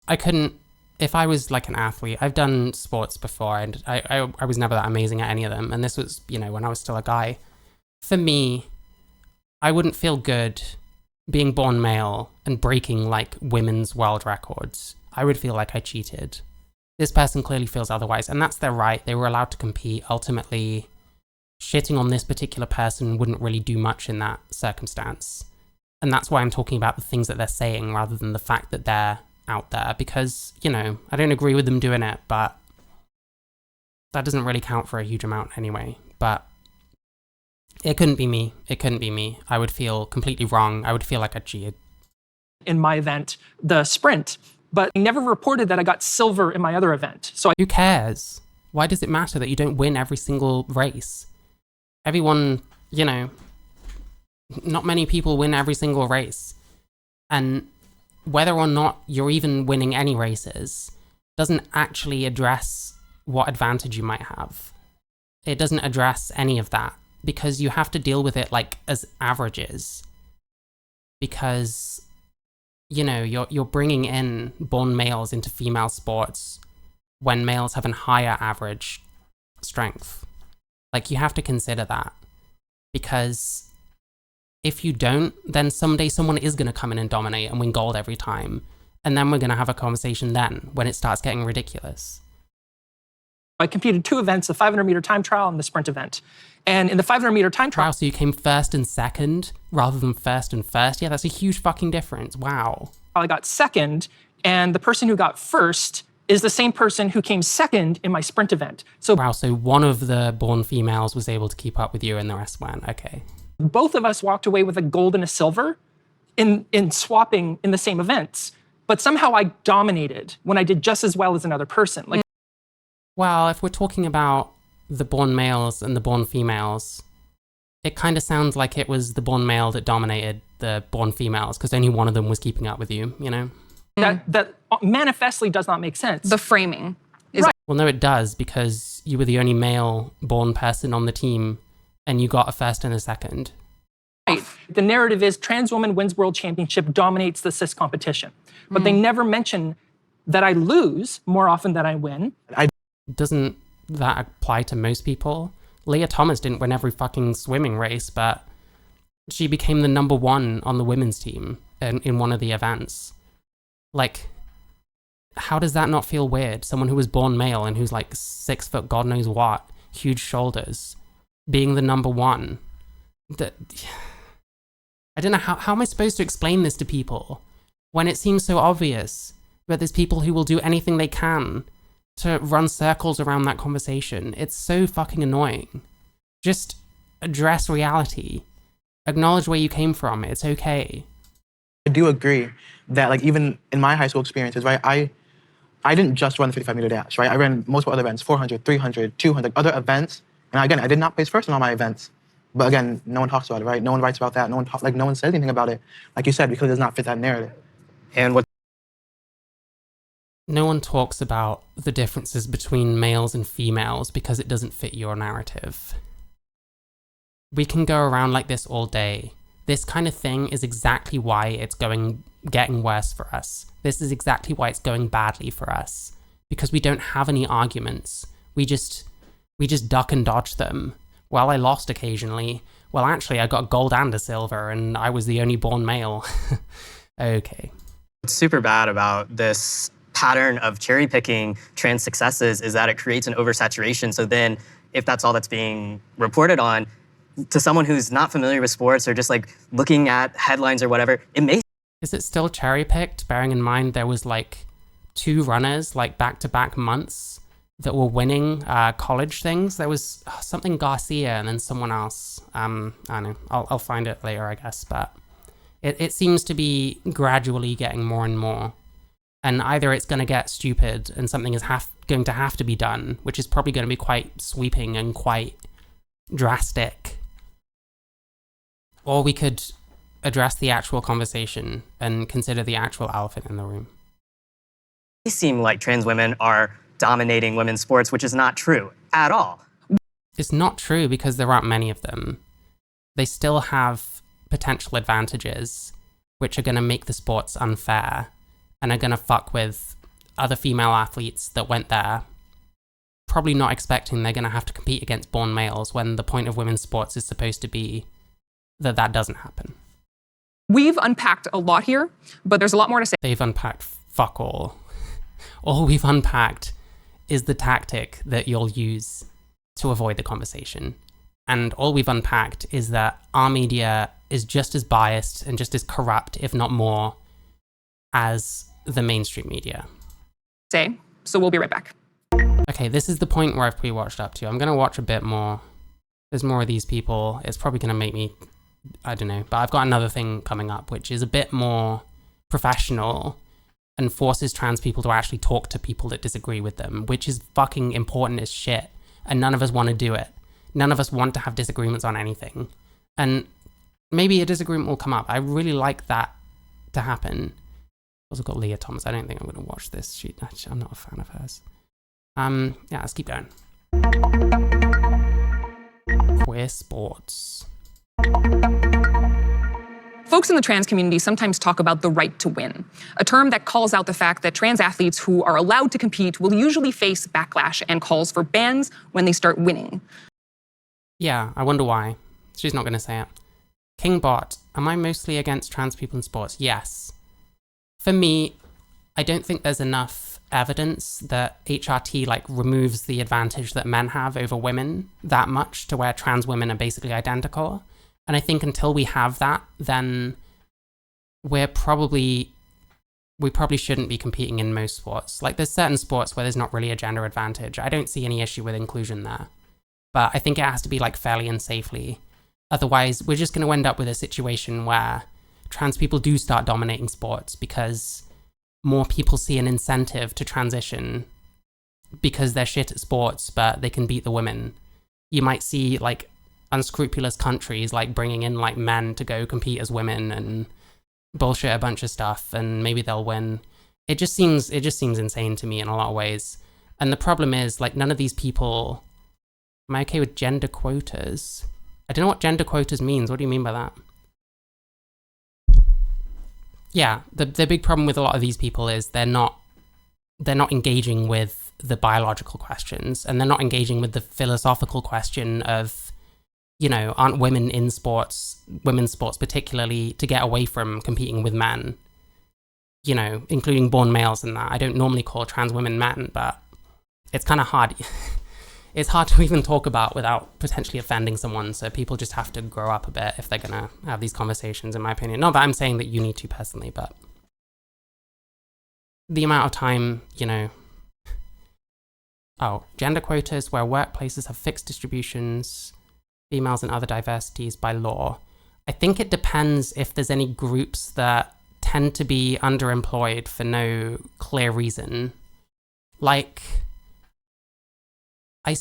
I couldn't, if I was like an athlete, I've done sports before, and I was never that amazing at any of them, and this was, when I was still a guy. For me, I wouldn't feel good being born male and breaking women's world records. I would feel like I cheated. This person clearly feels otherwise, and that's their right. They were allowed to compete. Ultimately, shitting on this particular person wouldn't really do much in that circumstance. And that's why I'm talking about the things that they're saying rather than the fact that they're out there, because, I don't agree with them doing it, but that doesn't really count for a huge amount anyway. But it couldn't be me. It couldn't be me. I would feel completely wrong. I would feel like I cheated. In my event, the sprint, but I never reported that I got silver in my other event. So Who cares? Why does it matter that you don't win every single race? Everyone, not many people win every single race. And whether or not you're even winning any races doesn't actually address what advantage you might have. It doesn't address any of that, because you have to deal with it as averages. Because, you're bringing in born males into female sports when males have a higher average strength. You have to consider that. Because if you don't, then someday someone is going to come in and dominate and win gold every time. And then we're going to have a conversation then when it starts getting ridiculous. I competed 2 events, the 500-meter time trial and the sprint event. And in the 500-meter time trial... Wow, so you came first and second rather than first and first? Yeah, that's a huge fucking difference. Wow. I got second, and the person who got first is the same person who came second in my sprint event. So wow, so one of the born females was able to keep up with you and the rest went. Okay. both of us walked away with a gold and a silver. in swapping in the same events, but somehow I dominated when I did just as well as another person. Like, Well, if we're talking about the born males and the born females, it kind of sounds like it was the born male that dominated the born females because only one of them was keeping up with you, you know? that manifestly does not make sense. The framing is Well, no, it does, because you were the only male born person on the team and you got a first and a second. Right. The narrative is trans woman wins world championship, dominates the cis competition. But they never mention that I lose more often than I win. Doesn't that apply to most people? Leah Thomas didn't win every fucking swimming race, but she became the number one on the women's team in one of the events. Like, how does that not feel weird? Someone who was born male and who's like 6 foot God knows what, huge shoulders, being the number one. I don't know, how am I supposed to explain this to people when it seems so obvious that there's people who will do anything they can to run circles around that conversation? It's so fucking annoying. Just address reality. Acknowledge where you came from. It's okay. I do agree that, like, even in my high school experiences, right, I didn't just run the 55-meter dash, right? I ran multiple other events, 400, 300, 200, other events. And again, I did not place first in all my events. But again, no one talks about it, right? No one writes about that. No one says anything about it, like you said, because it does not fit that narrative. And what No one talks about the differences between males and females because it doesn't fit your narrative. We can go around like this all day. This kind of thing is exactly why it's getting worse for us. This is exactly why it's going badly for us. Because we don't have any arguments. We just duck and dodge them. Well, I lost occasionally. Well, actually, I got gold and a silver, and I was the only born male. Okay. What's super bad about this pattern of cherry picking trans successes is that it creates an oversaturation. So then, if that's all that's being reported on, to someone who's not familiar with sports or just like looking at headlines or whatever, it may. Is it still cherry picked, bearing in mind there was like 2 runners, like back-to-back months, that were winning college things? There was something Garcia and then someone else. I don't know. I'll find it later, I guess. But it seems to be gradually getting more and more. And either it's going to get stupid and something is going to have to be done, which is probably going to be quite sweeping and quite drastic. Or we could address the actual conversation and consider the actual elephant in the room. They seem like trans women are dominating women's sports, which is not true at all. It's not true because there aren't many of them. They still have potential advantages, which are going to make the sports unfair and are going to fuck with other female athletes that went there, probably not expecting they're going to have to compete against born males when the point of women's sports is supposed to be that doesn't happen. We've unpacked a lot here, but there's a lot more to say. They've unpacked fuck all. All we've unpacked is the tactic that you'll use to avoid the conversation. And all we've unpacked is that our media is just as biased and just as corrupt, if not more, as the mainstream media. So we'll be right back. Okay, this is the point where I've pre-watched up to. I'm going to watch a bit more. There's more of these people. It's probably going to make me, I don't know, but I've got another thing coming up, which is a bit more professional and forces trans people to actually talk to people that disagree with them, which is fucking important as shit. And none of us want to do it. None of us want to have disagreements on anything. And maybe a disagreement will come up. I really like that to happen. Also got Leah Thomas. I don't think I'm going to watch this. I'm not a fan of hers. Yeah, let's keep going. Queer sports. Folks in the trans community sometimes talk about the right to win, a term that calls out the fact that trans athletes who are allowed to compete will usually face backlash and calls for bans when they start winning. Yeah, I wonder why. She's not going to say it. Kingbot, am I mostly against trans people in sports? Yes. For me, I don't think there's enough evidence that HRT removes the advantage that men have over women that much to where trans women are basically identical. And I think until we have that, then we probably shouldn't be competing in most sports. Like, there's certain sports where there's not really a gender advantage. I don't see any issue with inclusion there. But I think it has to be fairly and safely. Otherwise, we're just going to end up with a situation where trans people do start dominating sports because more people see an incentive to transition because they're shit at sports, but they can beat the women. You might see like unscrupulous countries like bringing in like men to go compete as women and bullshit a bunch of stuff, and maybe they'll win. It just seems insane to me in a lot of ways. And the problem is, like, none of these people... Am I okay with gender quotas? I don't know what gender quotas means. What do you mean by that? Yeah, the big problem with a lot of these people is they're not engaging with the biological questions, and they're not engaging with the philosophical question of, you know, aren't women in sports, women's sports particularly, to get away from competing with men? You know, including born males and that. I don't normally call trans women men, but it's kind of hard. It's hard to even talk about without potentially offending someone, so people just have to grow up a bit if they're going to have these conversations, in my opinion. Not that I'm saying that you need to personally, but the amount of time, you know... Oh, gender quotas where workplaces have fixed distributions, females and other diversities by law. I think it depends if there's any groups that tend to be underemployed for no clear reason. Like... I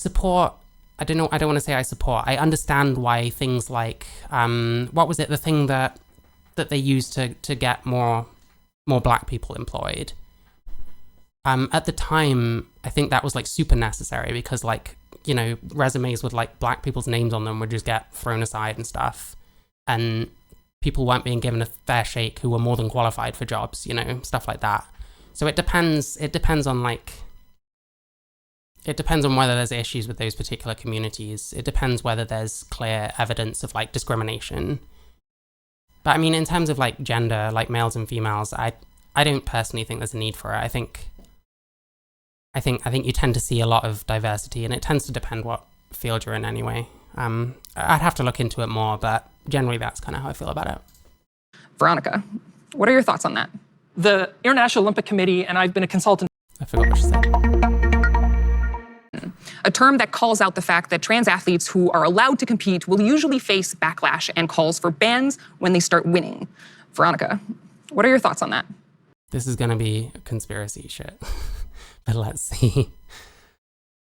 don't want to say I support. I understand why things like, what was it? The thing that they used to get more black people employed. At the time, I think that was like super necessary because, like, you know, resumes with like black people's names on them would just get thrown aside and stuff. And people weren't being given a fair shake who were more than qualified for jobs, you know, stuff like that. So it depends on like... It depends on whether there's issues with those particular communities. It depends whether there's clear evidence of like discrimination. But I mean, in terms of like gender, like males and females, I don't personally think there's a need for it. I think you tend to see a lot of diversity, and it tends to depend what field you're in anyway. I'd have to look into it more, but generally that's kind of how I feel about it. Veronica, what are your thoughts on that? The International Olympic Committee, and I've been a consultant. I forgot what she said. A term that calls out the fact that trans athletes who are allowed to compete will usually face backlash and calls for bans when they start winning. Veronica, what are your thoughts on that? This is going to be conspiracy shit, but let's see.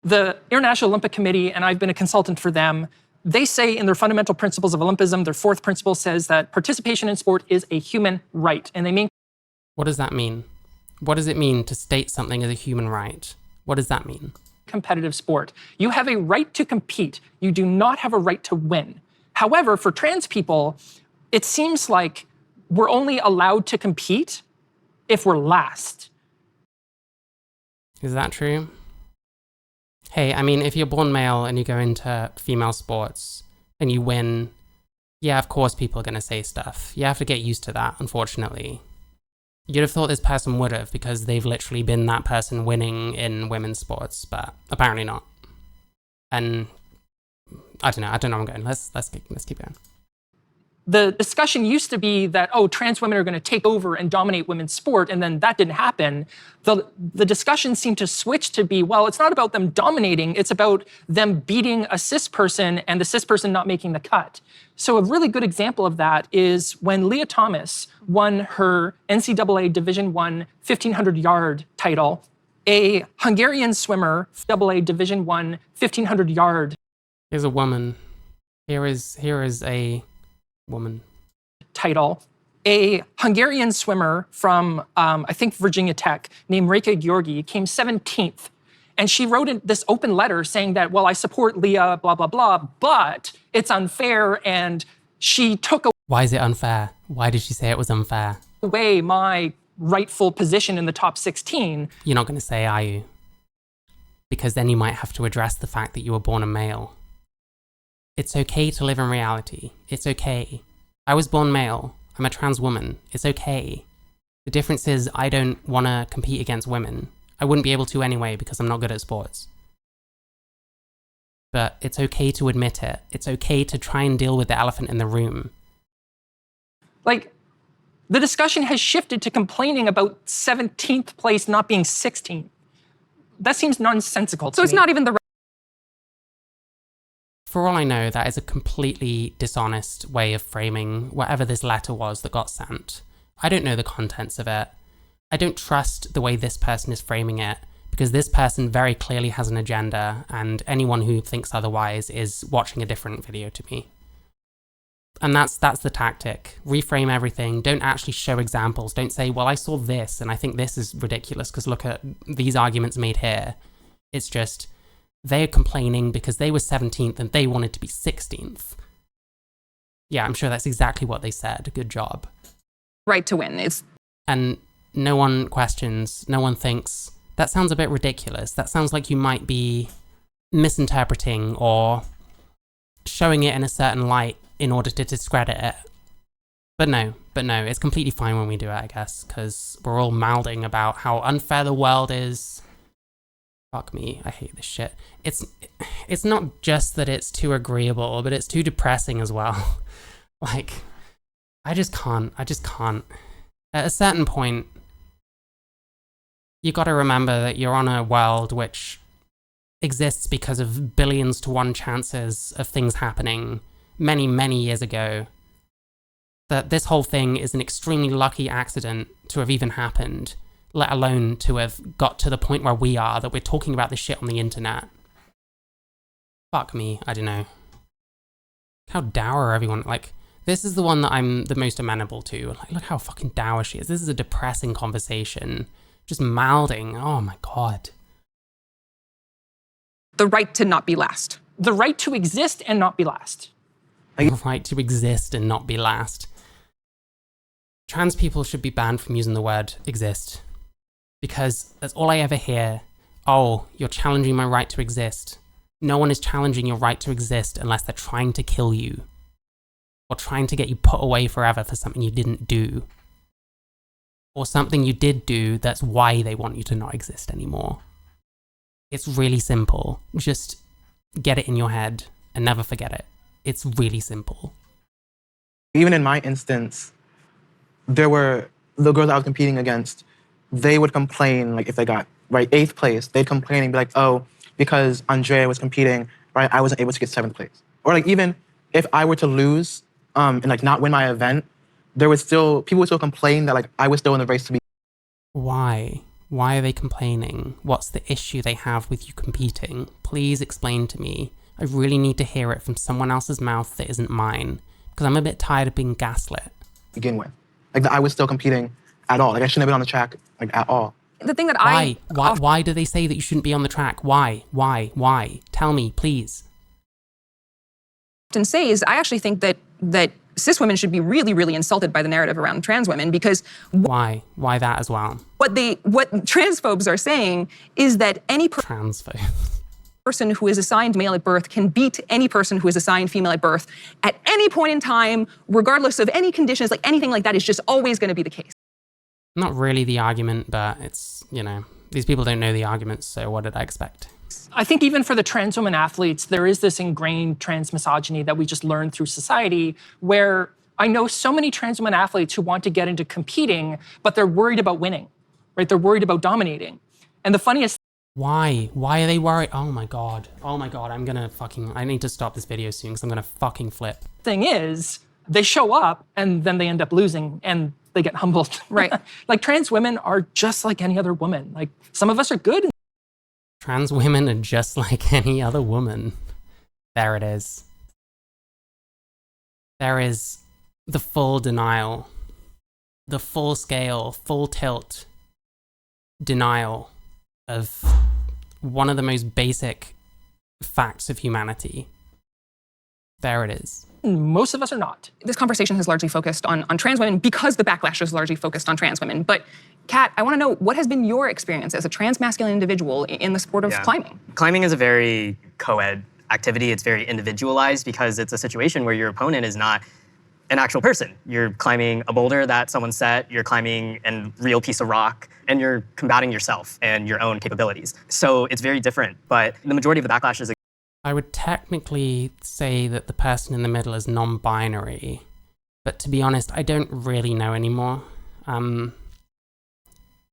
The International Olympic Committee, and I've been a consultant for them, they say in their fundamental principles of Olympism, their fourth principle says that participation in sport is a human right. And they mean... What does that mean? What does it mean to state something as a human right? What does that mean? Competitive sport. You have a right to compete. You do not have a right to win. However, for trans people, it seems like we're only allowed to compete if we're last. Is that true? Hey, I mean, if you're born male and you go into female sports and you win, yeah, of course people are going to say stuff. You have to get used to that, unfortunately. You'd have thought this person would have, because they've literally been that person winning in women's sports, but apparently not. And I don't know where I'm going. Let's keep going. The discussion used to be that, oh, trans women are going to take over and dominate women's sport, and then that didn't happen. The discussion seemed to switch to be, well, it's not about them dominating, it's about them beating a cis person and the cis person not making the cut. So a really good example of that is when Leah Thomas won her NCAA Division I 1500-yard title, a Hungarian swimmer, AA Division I 1500-yard. Here's a woman. Here is a woman. Title. A Hungarian swimmer from, I think, Virginia Tech, named Reka Gheorghi, came 17th. And she wrote in this open letter saying that, well, I support Leah, blah, blah, blah, but it's unfair, and she took Why is it unfair? Why did she say it was unfair? away my rightful position in the top 16. You're not going to say, are you? Because then you might have to address the fact that you were born a male. It's okay to live in reality. It's okay. I was born male. I'm a trans woman. It's okay. The difference is I don't want to compete against women. I wouldn't be able to anyway because I'm not good at sports. But it's okay to admit it. It's okay to try and deal with the elephant in the room. Like, the discussion has shifted to complaining about 17th place not being 16th. That seems nonsensical to So it's me. not even the For all I know, that is a completely dishonest way of framing whatever this letter was that got sent. I don't know the contents of it. I don't trust the way this person is framing it, because this person very clearly has an agenda, and anyone who thinks otherwise is watching a different video to me. And that's the tactic. Reframe everything. Don't actually show examples. Don't say, well, I saw this and I think this is ridiculous because look at these arguments made here. It's just, they're complaining because they were 17th and they wanted to be 16th. Yeah, I'm sure that's exactly what they said. Good job. Right to win. And no one questions, no one thinks, that sounds a bit ridiculous. That sounds like you might be misinterpreting or showing it in a certain light in order to discredit it. But no, it's completely fine when we do it, I guess, because we're all mouthing about how unfair the world is. Fuck me, I hate this shit. It's not just that it's too agreeable, but it's too depressing as well. Like, I just can't. At a certain point, you gotta remember that you're on a world which exists because of billions to one chances of things happening many, many years ago. That this whole thing is an extremely lucky accident to have even happened, let alone to have got to the point where we are, that we're talking about this shit on the internet. Fuck me, I don't know. How dour everyone, like, this is the one that I'm the most amenable to. Like, look how fucking dour she is. This is a depressing conversation. Just mouthing, oh my god. The right to not be last. The right to exist and not be last. The right to exist and not be last. Trans people should be banned from using the word exist. Because that's all I ever hear. Oh, you're challenging my right to exist. No one is challenging your right to exist unless they're trying to kill you. Or trying to get you put away forever for something you didn't do. Or something you did do that's why they want you to not exist anymore. It's really simple. Just get it in your head and never forget it. It's really simple. Even in my instance, there were the girls I was competing against, they would complain, like if they got, right, 8th place, they'd complain and be like, oh, because Andrea was competing, right, I wasn't able to get 7th place. Or like even if I were to lose and like not win my event, people would still complain that like I was still in the race to be. Why? Why are they complaining? What's the issue they have with you competing? Please explain to me. I really need to hear it from someone else's mouth that isn't mine, because I'm a bit tired of being gaslit. Begin with. Like that I was still competing at all. Like I shouldn't have been on the track like at all. The thing that Why do they say that you shouldn't be on the track? Why? Tell me, please. often say is I actually think that cis women should be really, really insulted by the narrative around trans women, because Why that as well? what transphobes are saying is that any Transphobes. person who is assigned male at birth can beat any person who is assigned female at birth at any point in time, regardless of any conditions, like anything like that is just always going to be the case. Not really the argument, but it's, these people don't know the arguments, so what did I expect? I think even for the trans women athletes, there is this ingrained trans misogyny that we just learned through society, where I know so many trans women athletes who want to get into competing, but they're worried about winning, right? They're worried about dominating. And the funniest Why are they worried? Oh my god, I need to stop this video soon because I'm gonna fucking flip. thing is, they show up and then they end up losing and they get humbled. Right. Like trans women are just like any other woman. Like some of us are good. Trans women are just like any other woman. There it is. There is the full denial, the full scale, full tilt denial of one of the most basic facts of humanity. There it is. Most of us are not. This conversation has largely focused on trans women because the backlash is largely focused on trans women. But Kat, I want to know, what has been your experience as a trans masculine individual in the sport of climbing? Climbing is a very co-ed activity. It's very individualized because it's a situation where your opponent is not an actual person. You're climbing a boulder that someone set, you're climbing a real piece of rock, and you're combating yourself and your own capabilities. So it's very different, but the majority of the backlash is I would technically say that the person in the middle is non-binary, but to be honest, I don't really know anymore.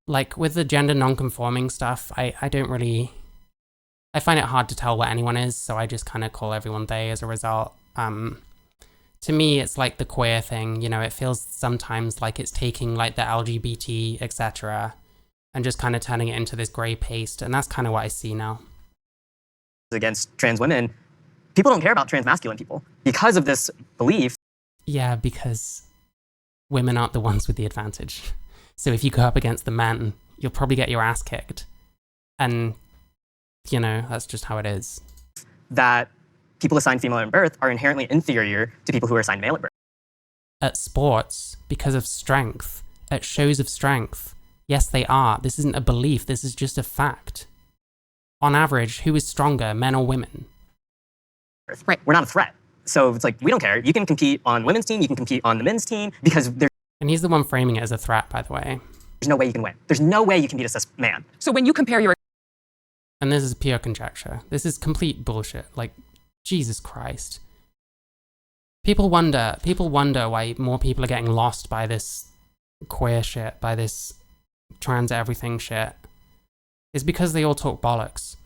Like with the gender non-conforming stuff, I don't I find it hard to tell what anyone is, so I just kind of call everyone they as a result. To me, it's like the queer thing, you know, it feels sometimes like it's taking like the LGBT, etc., and just kind of turning it into this grey paste, and that's kind of what I see now. Against trans women, people don't care about trans masculine people because of this belief. Yeah, because women aren't the ones with the advantage. So if you go up against the men, you'll probably get your ass kicked. And, you know, that's just how it is. That people assigned female at birth are inherently inferior to people who are assigned male at birth. At sports, because of strength, at shows of strength, yes, they are. This isn't a belief, this is just a fact. On average, who is stronger, men or women? Right. We're not a threat. So it's like, we don't care. You can compete on women's team, you can compete on the men's team, because And he's the one framing it as a threat, by the way. there's no way you can win. There's no way you can beat a cis man. So when you compare your And this is pure conjecture. This is complete bullshit. Like, Jesus Christ. People wonder why more people are getting lost by this queer shit, by this trans everything shit. It's because they all talk bollocks.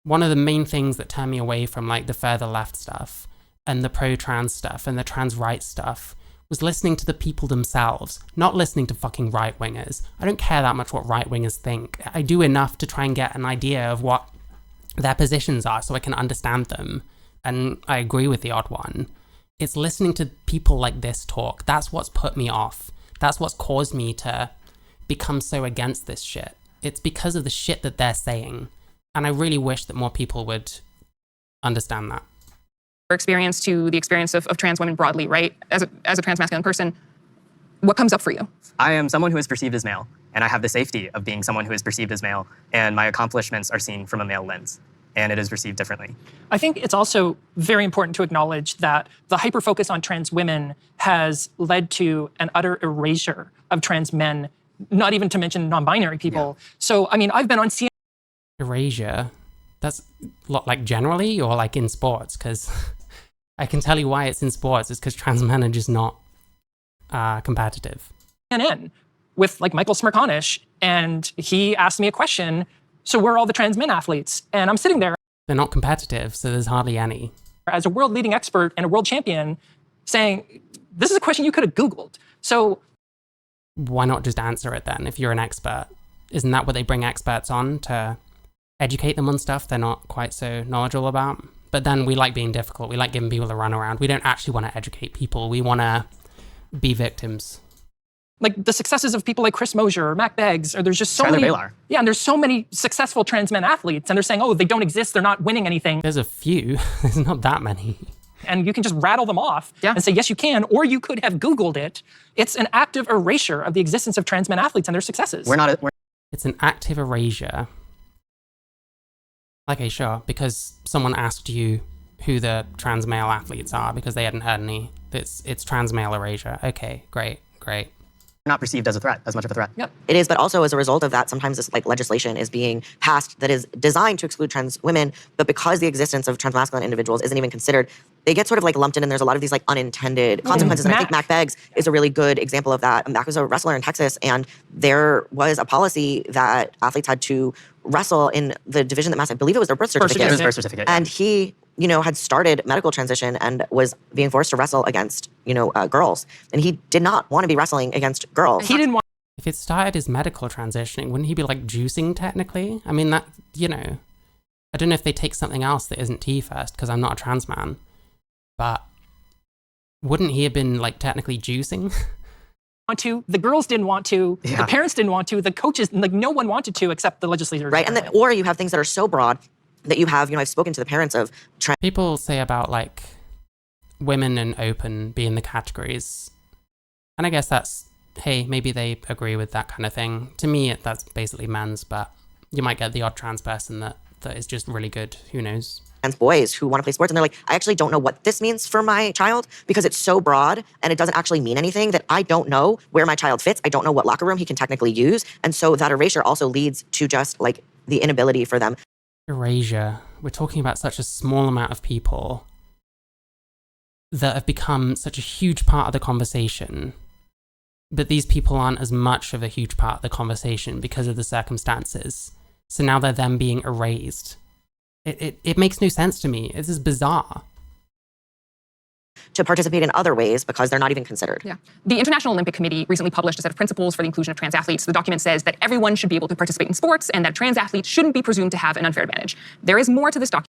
One of the main things that turn me away from like the further left stuff and the pro-trans stuff and the trans rights stuff was listening to the people themselves, not listening to fucking right-wingers. I don't care that much what right-wingers think. I do enough to try and get an idea of what their positions are so I can understand them. And I agree with the odd one. It's listening to people like this talk. That's what's put me off. That's what's caused me to become so against this shit. It's because of the shit that they're saying. And I really wish that more people would understand that. experience to the experience of trans women broadly, right? As a trans masculine person, what comes up for you? I am someone who is perceived as male, and I have the safety of being someone who is perceived as male, and my accomplishments are seen from a male lens, and it is received differently. I think it's also very important to acknowledge that the hyper-focus on trans women has led to an utter erasure of trans men, not even to mention non-binary people. Yeah. So, I mean, I've been on CNN. Erasure? That's like generally or like in sports? Because I can tell you why it's in sports. It's because trans men are just not competitive. CNN with like Michael Smerconish, and he asked me a question, so where are all the trans men athletes? And I'm sitting there. They're not competitive, so there's hardly any. As a world leading expert and a world champion saying, this is a question you could have Googled. So why not just answer it then if you're an expert? Isn't that what they bring experts on, to educate them on stuff they're not quite so knowledgeable about? But then we like being difficult. We like giving people a runaround. We don't actually want to educate people. We want to be victims. Like the successes of people like Chris Mosier or Mac Beggs, or there's just so many. Baylor. Yeah, and there's so many successful trans men athletes, and they're saying, oh, they don't exist, they're not winning anything. There's a few. There's not that many. And you can just rattle them off and say, yes, you can, or you could have Googled it. It's an active erasure of the existence of trans men athletes and their successes. It's an active erasure. Okay, sure, because someone asked you who the trans male athletes are because they hadn't heard any. It's trans male erasure. Okay, great. Not perceived as a threat, as much of a threat. Yep. It is, but also as a result of that, sometimes this like legislation is being passed that is designed to exclude trans women, but because the existence of trans masculine individuals isn't even considered, they get sort of like lumped in, and there's a lot of these like unintended consequences. And I think Mac Beggs is a really good example of that. Mac was a wrestler in Texas, and there was a policy that athletes had to wrestle in the division that matched, I believe it was their birth certificate. It was birth certificate. And he, had started medical transition and was being forced to wrestle against, girls. And he did not want to be wrestling against girls. He didn't want. If it started his medical transitioning, wouldn't he be like juicing technically? I mean, that, I don't know if they take something else that isn't tea first, because I'm not a trans man, but wouldn't he have been like technically juicing? Want to, the girls didn't want to, the parents didn't want to, the coaches, like no one wanted to except the legislators. Right, and then, or you have things that are so broad that you have, I've spoken to the parents of trans. People say about like women and open being the categories, and I guess that's, hey, maybe they agree with that kind of thing. To me, that's basically men's, but you might get the odd trans person that is just really good. Who knows? Trans boys who want to play sports, and they're like, I actually don't know what this means for my child because it's so broad and it doesn't actually mean anything, that I don't know where my child fits. I don't know what locker room he can technically use. And so that erasure also leads to just like the inability for them. Erasure. We're talking about such a small amount of people that have become such a huge part of the conversation. But these people aren't as much of a huge part of the conversation because of the circumstances. So now they're then being erased. It makes no sense to me. This is bizarre. To participate in other ways because they're not even considered. Yeah. The International Olympic Committee recently published a set of principles for the inclusion of trans athletes. The document says that everyone should be able to participate in sports and that trans athletes shouldn't be presumed to have an unfair advantage. There is more to this document.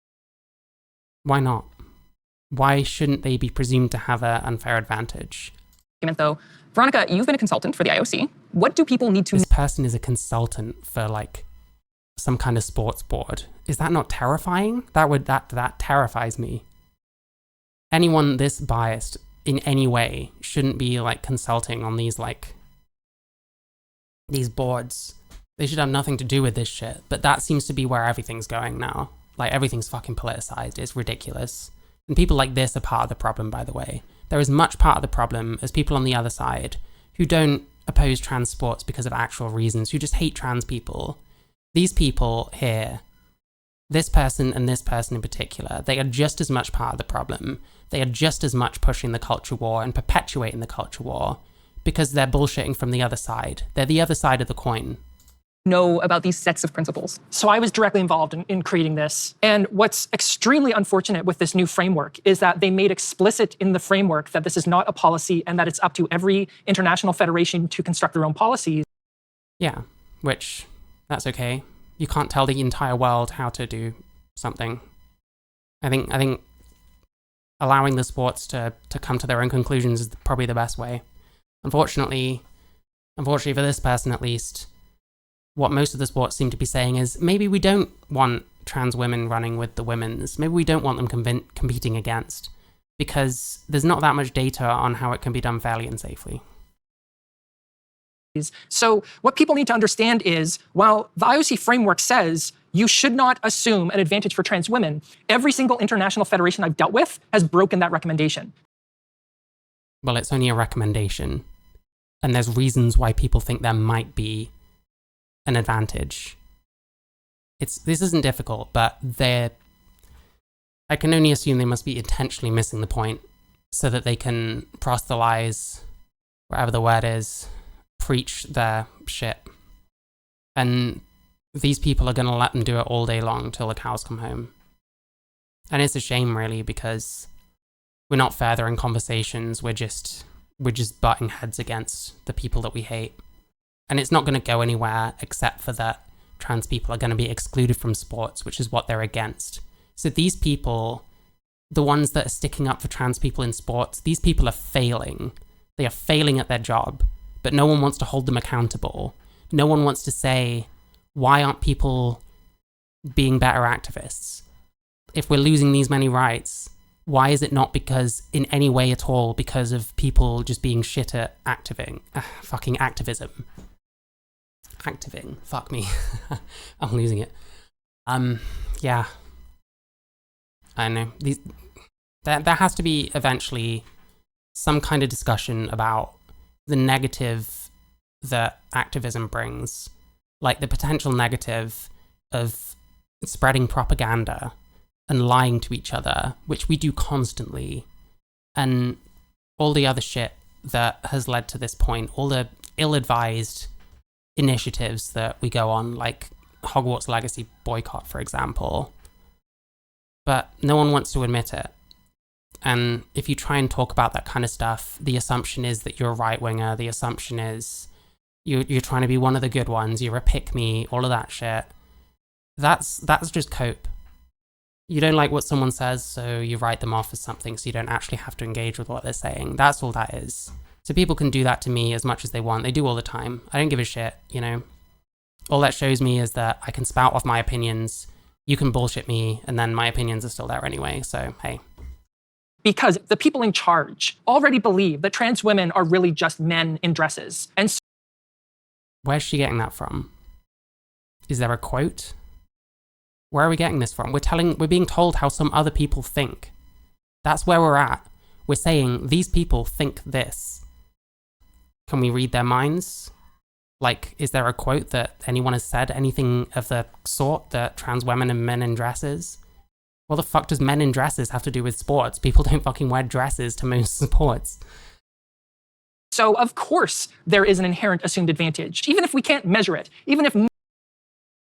Why not? Why shouldn't they be presumed to have an unfair advantage? Though, Veronica, you've been a consultant for the IOC. What do people need to know? This person is a consultant for like some kind of sports board. Is that not terrifying? That terrifies me. Anyone this biased in any way shouldn't be like consulting on these boards. They should have nothing to do with this shit. But that seems to be where everything's going now. Like everything's fucking politicized. It's ridiculous. And people like this are part of the problem, by the way. They're as much part of the problem as people on the other side who don't oppose trans sports because of actual reasons, who just hate trans people. These people here, this person and this person in particular, they are just as much part of the problem. They are just as much pushing the culture war and perpetuating the culture war because they're bullshitting from the other side. They're the other side of the coin. Know about these sets of principles? So I was directly involved in creating this. And what's extremely unfortunate with this new framework is that they made explicit in the framework that this is not a policy and that it's up to every international federation to construct their own policies. Yeah, which, that's okay. You can't tell the entire world how to do something. I think allowing the sports to come to their own conclusions is probably the best way. Unfortunately for this person at least, what most of the sports seem to be saying is maybe we don't want trans women running with the women's. Maybe we don't want them competing against because there's not that much data on how it can be done fairly and safely. So what people need to understand is, while the IOC framework says you should not assume an advantage for trans women, every single international federation I've dealt with has broken that recommendation. Well, it's only a recommendation, and there's reasons why people think there might be an advantage. This isn't difficult, but I can only assume they must be intentionally missing the point so that they can proselytize, whatever the word is, preach their shit. And these people are going to let them do it all day long till the cows come home. And it's a shame, really, because we're not furthering conversations. We're just butting heads against the people that we hate. And it's not going to go anywhere except for that trans people are going to be excluded from sports, which is what they're against. So these people, the ones that are sticking up for trans people in sports, these people are failing. They are failing at their job, but no one wants to hold them accountable. No one wants to say, why aren't people being better activists? If we're losing these many rights, why is it not because, in any way at all, because of people just being shit at fucking activism? Fuck me. I'm losing it. Yeah. I don't know. There has to be eventually some kind of discussion about the negative that activism brings, like the potential negative of spreading propaganda and lying to each other, which we do constantly, and all the other shit that has led to this point, all the ill-advised initiatives that we go on, like Hogwarts Legacy boycott, for example. But no one wants to admit it. And if you try and talk about that kind of stuff, the assumption is that you're a right-winger, the assumption is you're trying to be one of the good ones, you're a pick-me, all of that shit. That's just cope. You don't like what someone says, so you write them off as something so you don't actually have to engage with what they're saying. That's all that is. So people can do that to me as much as they want. They do all the time. I don't give a shit, you know? All that shows me is that I can spout off my opinions, you can bullshit me, and then my opinions are still there anyway, so hey. Because the people in charge already believe that trans women are really just men in dresses. And so where's she getting that from? Is there a quote? Where are we getting this from? We're being told how some other people think. That's where we're at. We're saying these people think this. Can we read their minds? Like, is there a quote that anyone has said anything of the sort that trans women and men in dresses? What the fuck does men in dresses have to do with sports? People don't fucking wear dresses to most sports. So, of course, there is an inherent assumed advantage, even if we can't measure it, even if...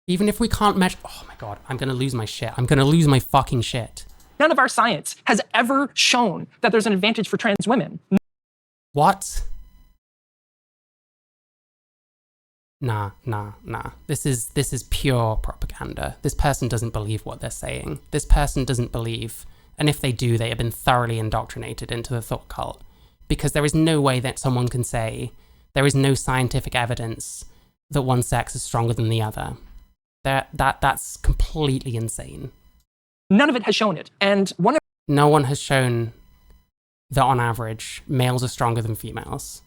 Even if we can't measure, oh my God, I'm gonna lose my shit. I'm gonna lose my fucking shit. None of our science has ever shown that there's an advantage for trans women. What? Nah. This is pure propaganda. This person doesn't believe what they're saying. This person doesn't believe, and if they do, they have been thoroughly indoctrinated into the thought cult. Because there is no way that someone can say there is no scientific evidence that one sex is stronger than the other. That's completely insane. None of it has shown it. And no one has shown that on average, males are stronger than females.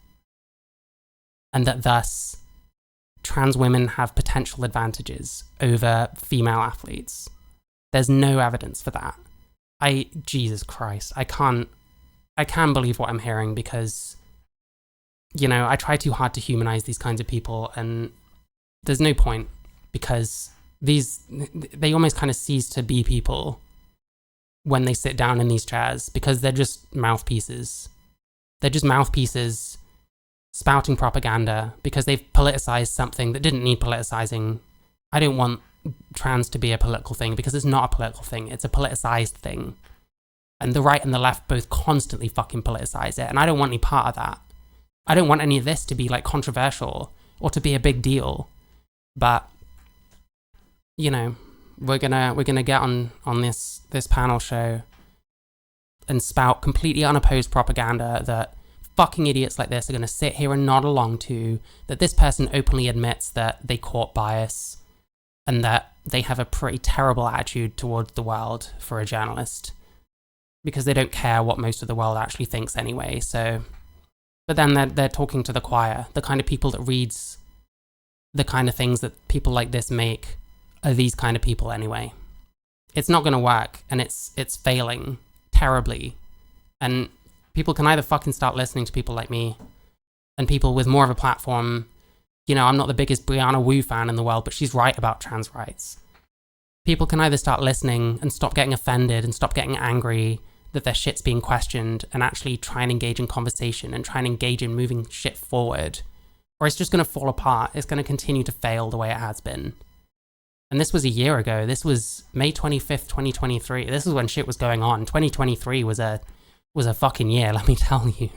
And that thus, trans women have potential advantages over female athletes. There's no evidence for that. Jesus Christ, I can't believe what I'm hearing because, you know, I try too hard to humanize these kinds of people and there's no point because they almost kind of cease to be people when they sit down in these chairs because they're just mouthpieces. They're just mouthpieces spouting propaganda because they've politicized something that didn't need politicizing. I don't want trans to be a political thing because it's not a political thing. It's a politicized thing. And the right and the left both constantly fucking politicize it. And I don't want any part of that. I don't want any of this to be like controversial or to be a big deal. But, you know, we're gonna get on this panel show and spout completely unopposed propaganda that fucking idiots like this are gonna sit here and nod along to, that this person openly admits that they caught bias and that they have a pretty terrible attitude towards the world for a journalist because they don't care what most of the world actually thinks anyway. So, but then they're talking to the choir. The kind of people that reads the kind of things that people like this make are these kind of people anyway. It's not going to work, and it's failing terribly. And people can either fucking start listening to people like me and people with more of a platform. You know, I'm not the biggest Brianna Wu fan in the world, but she's right about trans rights. People can either start listening and stop getting offended and stop getting angry that their shit's being questioned and actually try and engage in conversation and try and engage in moving shit forward, or it's just going to fall apart. It's going to continue to fail the way it has been. And this was a year ago. This was May 25th, 2023. This is when shit was going on. 2023 was a fucking year, let me tell you.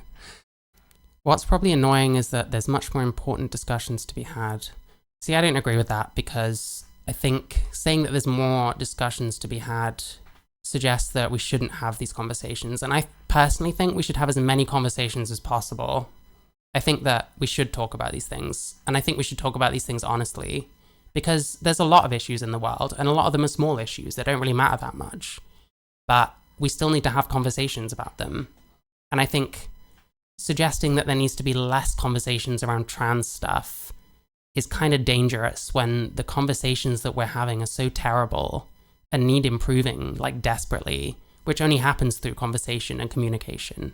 What's probably annoying is that there's much more important discussions to be had. See, I don't agree with that because I think saying that there's more discussions to be had suggests that we shouldn't have these conversations. And I personally think we should have as many conversations as possible. I think that we should talk about these things. And I think we should talk about these things honestly. Because there's a lot of issues in the world, and a lot of them are small issues that don't really matter that much. But we still need to have conversations about them. And I think suggesting that there needs to be less conversations around trans stuff is kind of dangerous when the conversations that we're having are so terrible and need improving, like desperately, which only happens through conversation and communication.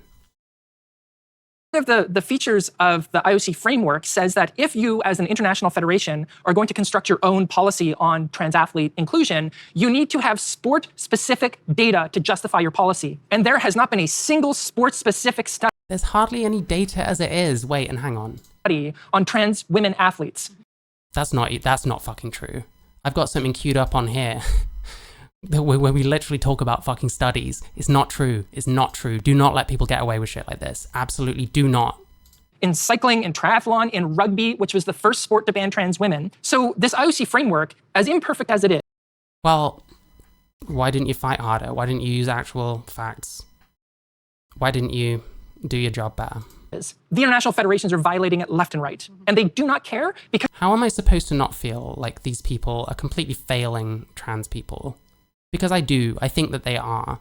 One of the features of the IOC framework says that if you, as an international federation, are going to construct your own policy on trans athlete inclusion, you need to have sport-specific data to justify your policy. And there has not been a single sport-specific study. There's hardly any data as it is. Wait, and hang on. On trans women athletes. That's not fucking true. I've got something queued up on here where we literally talk about fucking studies. It's not true. It's not true. Do not let people get away with shit like this. Absolutely do not. In cycling, in triathlon, in rugby, which was the first sport to ban trans women. So this IOC framework, as imperfect as it is. Well, why didn't you fight harder? Why didn't you use actual facts? Why didn't you do your job better? The international federations are violating it left and right. And they do not care because... How am I supposed to not feel like these people are completely failing trans people? Because I do. I think that they are.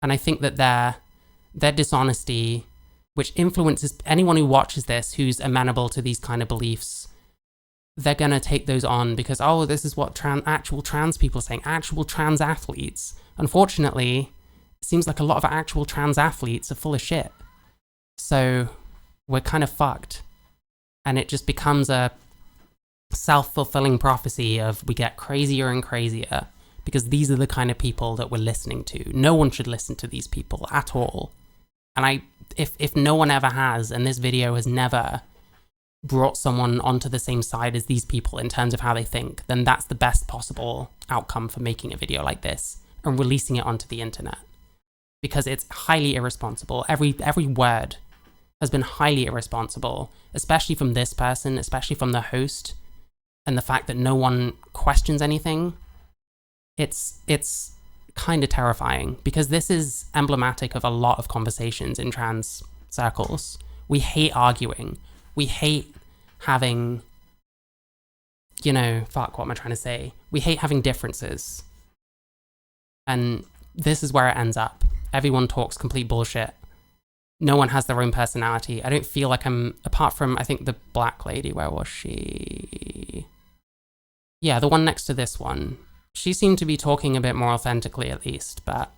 And I think that their dishonesty, which influences anyone who watches this who's amenable to these kind of beliefs, they're going to take those on because, oh, this is what actual trans people are saying, actual trans athletes. Unfortunately, it seems like a lot of actual trans athletes are full of shit. So we're kind of fucked. And it just becomes a self-fulfilling prophecy of we get crazier and crazier. Because these are the kind of people that we're listening to. No one should listen to these people at all. And if no one ever has, and this video has never brought someone onto the same side as these people in terms of how they think, then that's the best possible outcome for making a video like this and releasing it onto the internet. Because it's highly irresponsible. Every word has been highly irresponsible, especially from this person, especially from the host, and the fact that no one questions anything. It's kind of terrifying, because this is emblematic of a lot of conversations in trans circles. We hate arguing. We hate having, what am I trying to say? We hate having differences. And this is where it ends up. Everyone talks complete bullshit. No one has their own personality. I don't feel like apart from, I think, the black lady, where was she? Yeah, the one next to this one. She seemed to be talking a bit more authentically, at least, but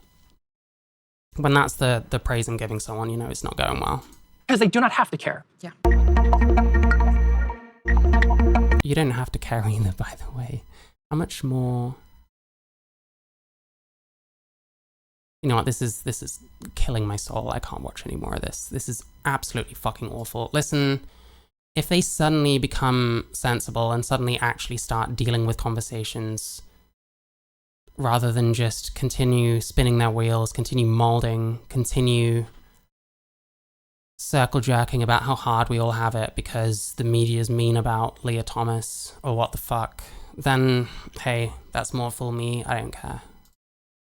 when that's the praise I'm giving someone, it's not going well. Because they do not have to care. Yeah. You don't have to care either, by the way. How much more... You know what, this is killing my soul. I can't watch any more of this. This is absolutely fucking awful. Listen, if they suddenly become sensible and suddenly actually start dealing with conversations rather than just continue spinning their wheels, continue molding, continue circle jerking about how hard we all have it because the media's mean about Leah Thomas or what the fuck, then hey, that's more fool me. I don't care.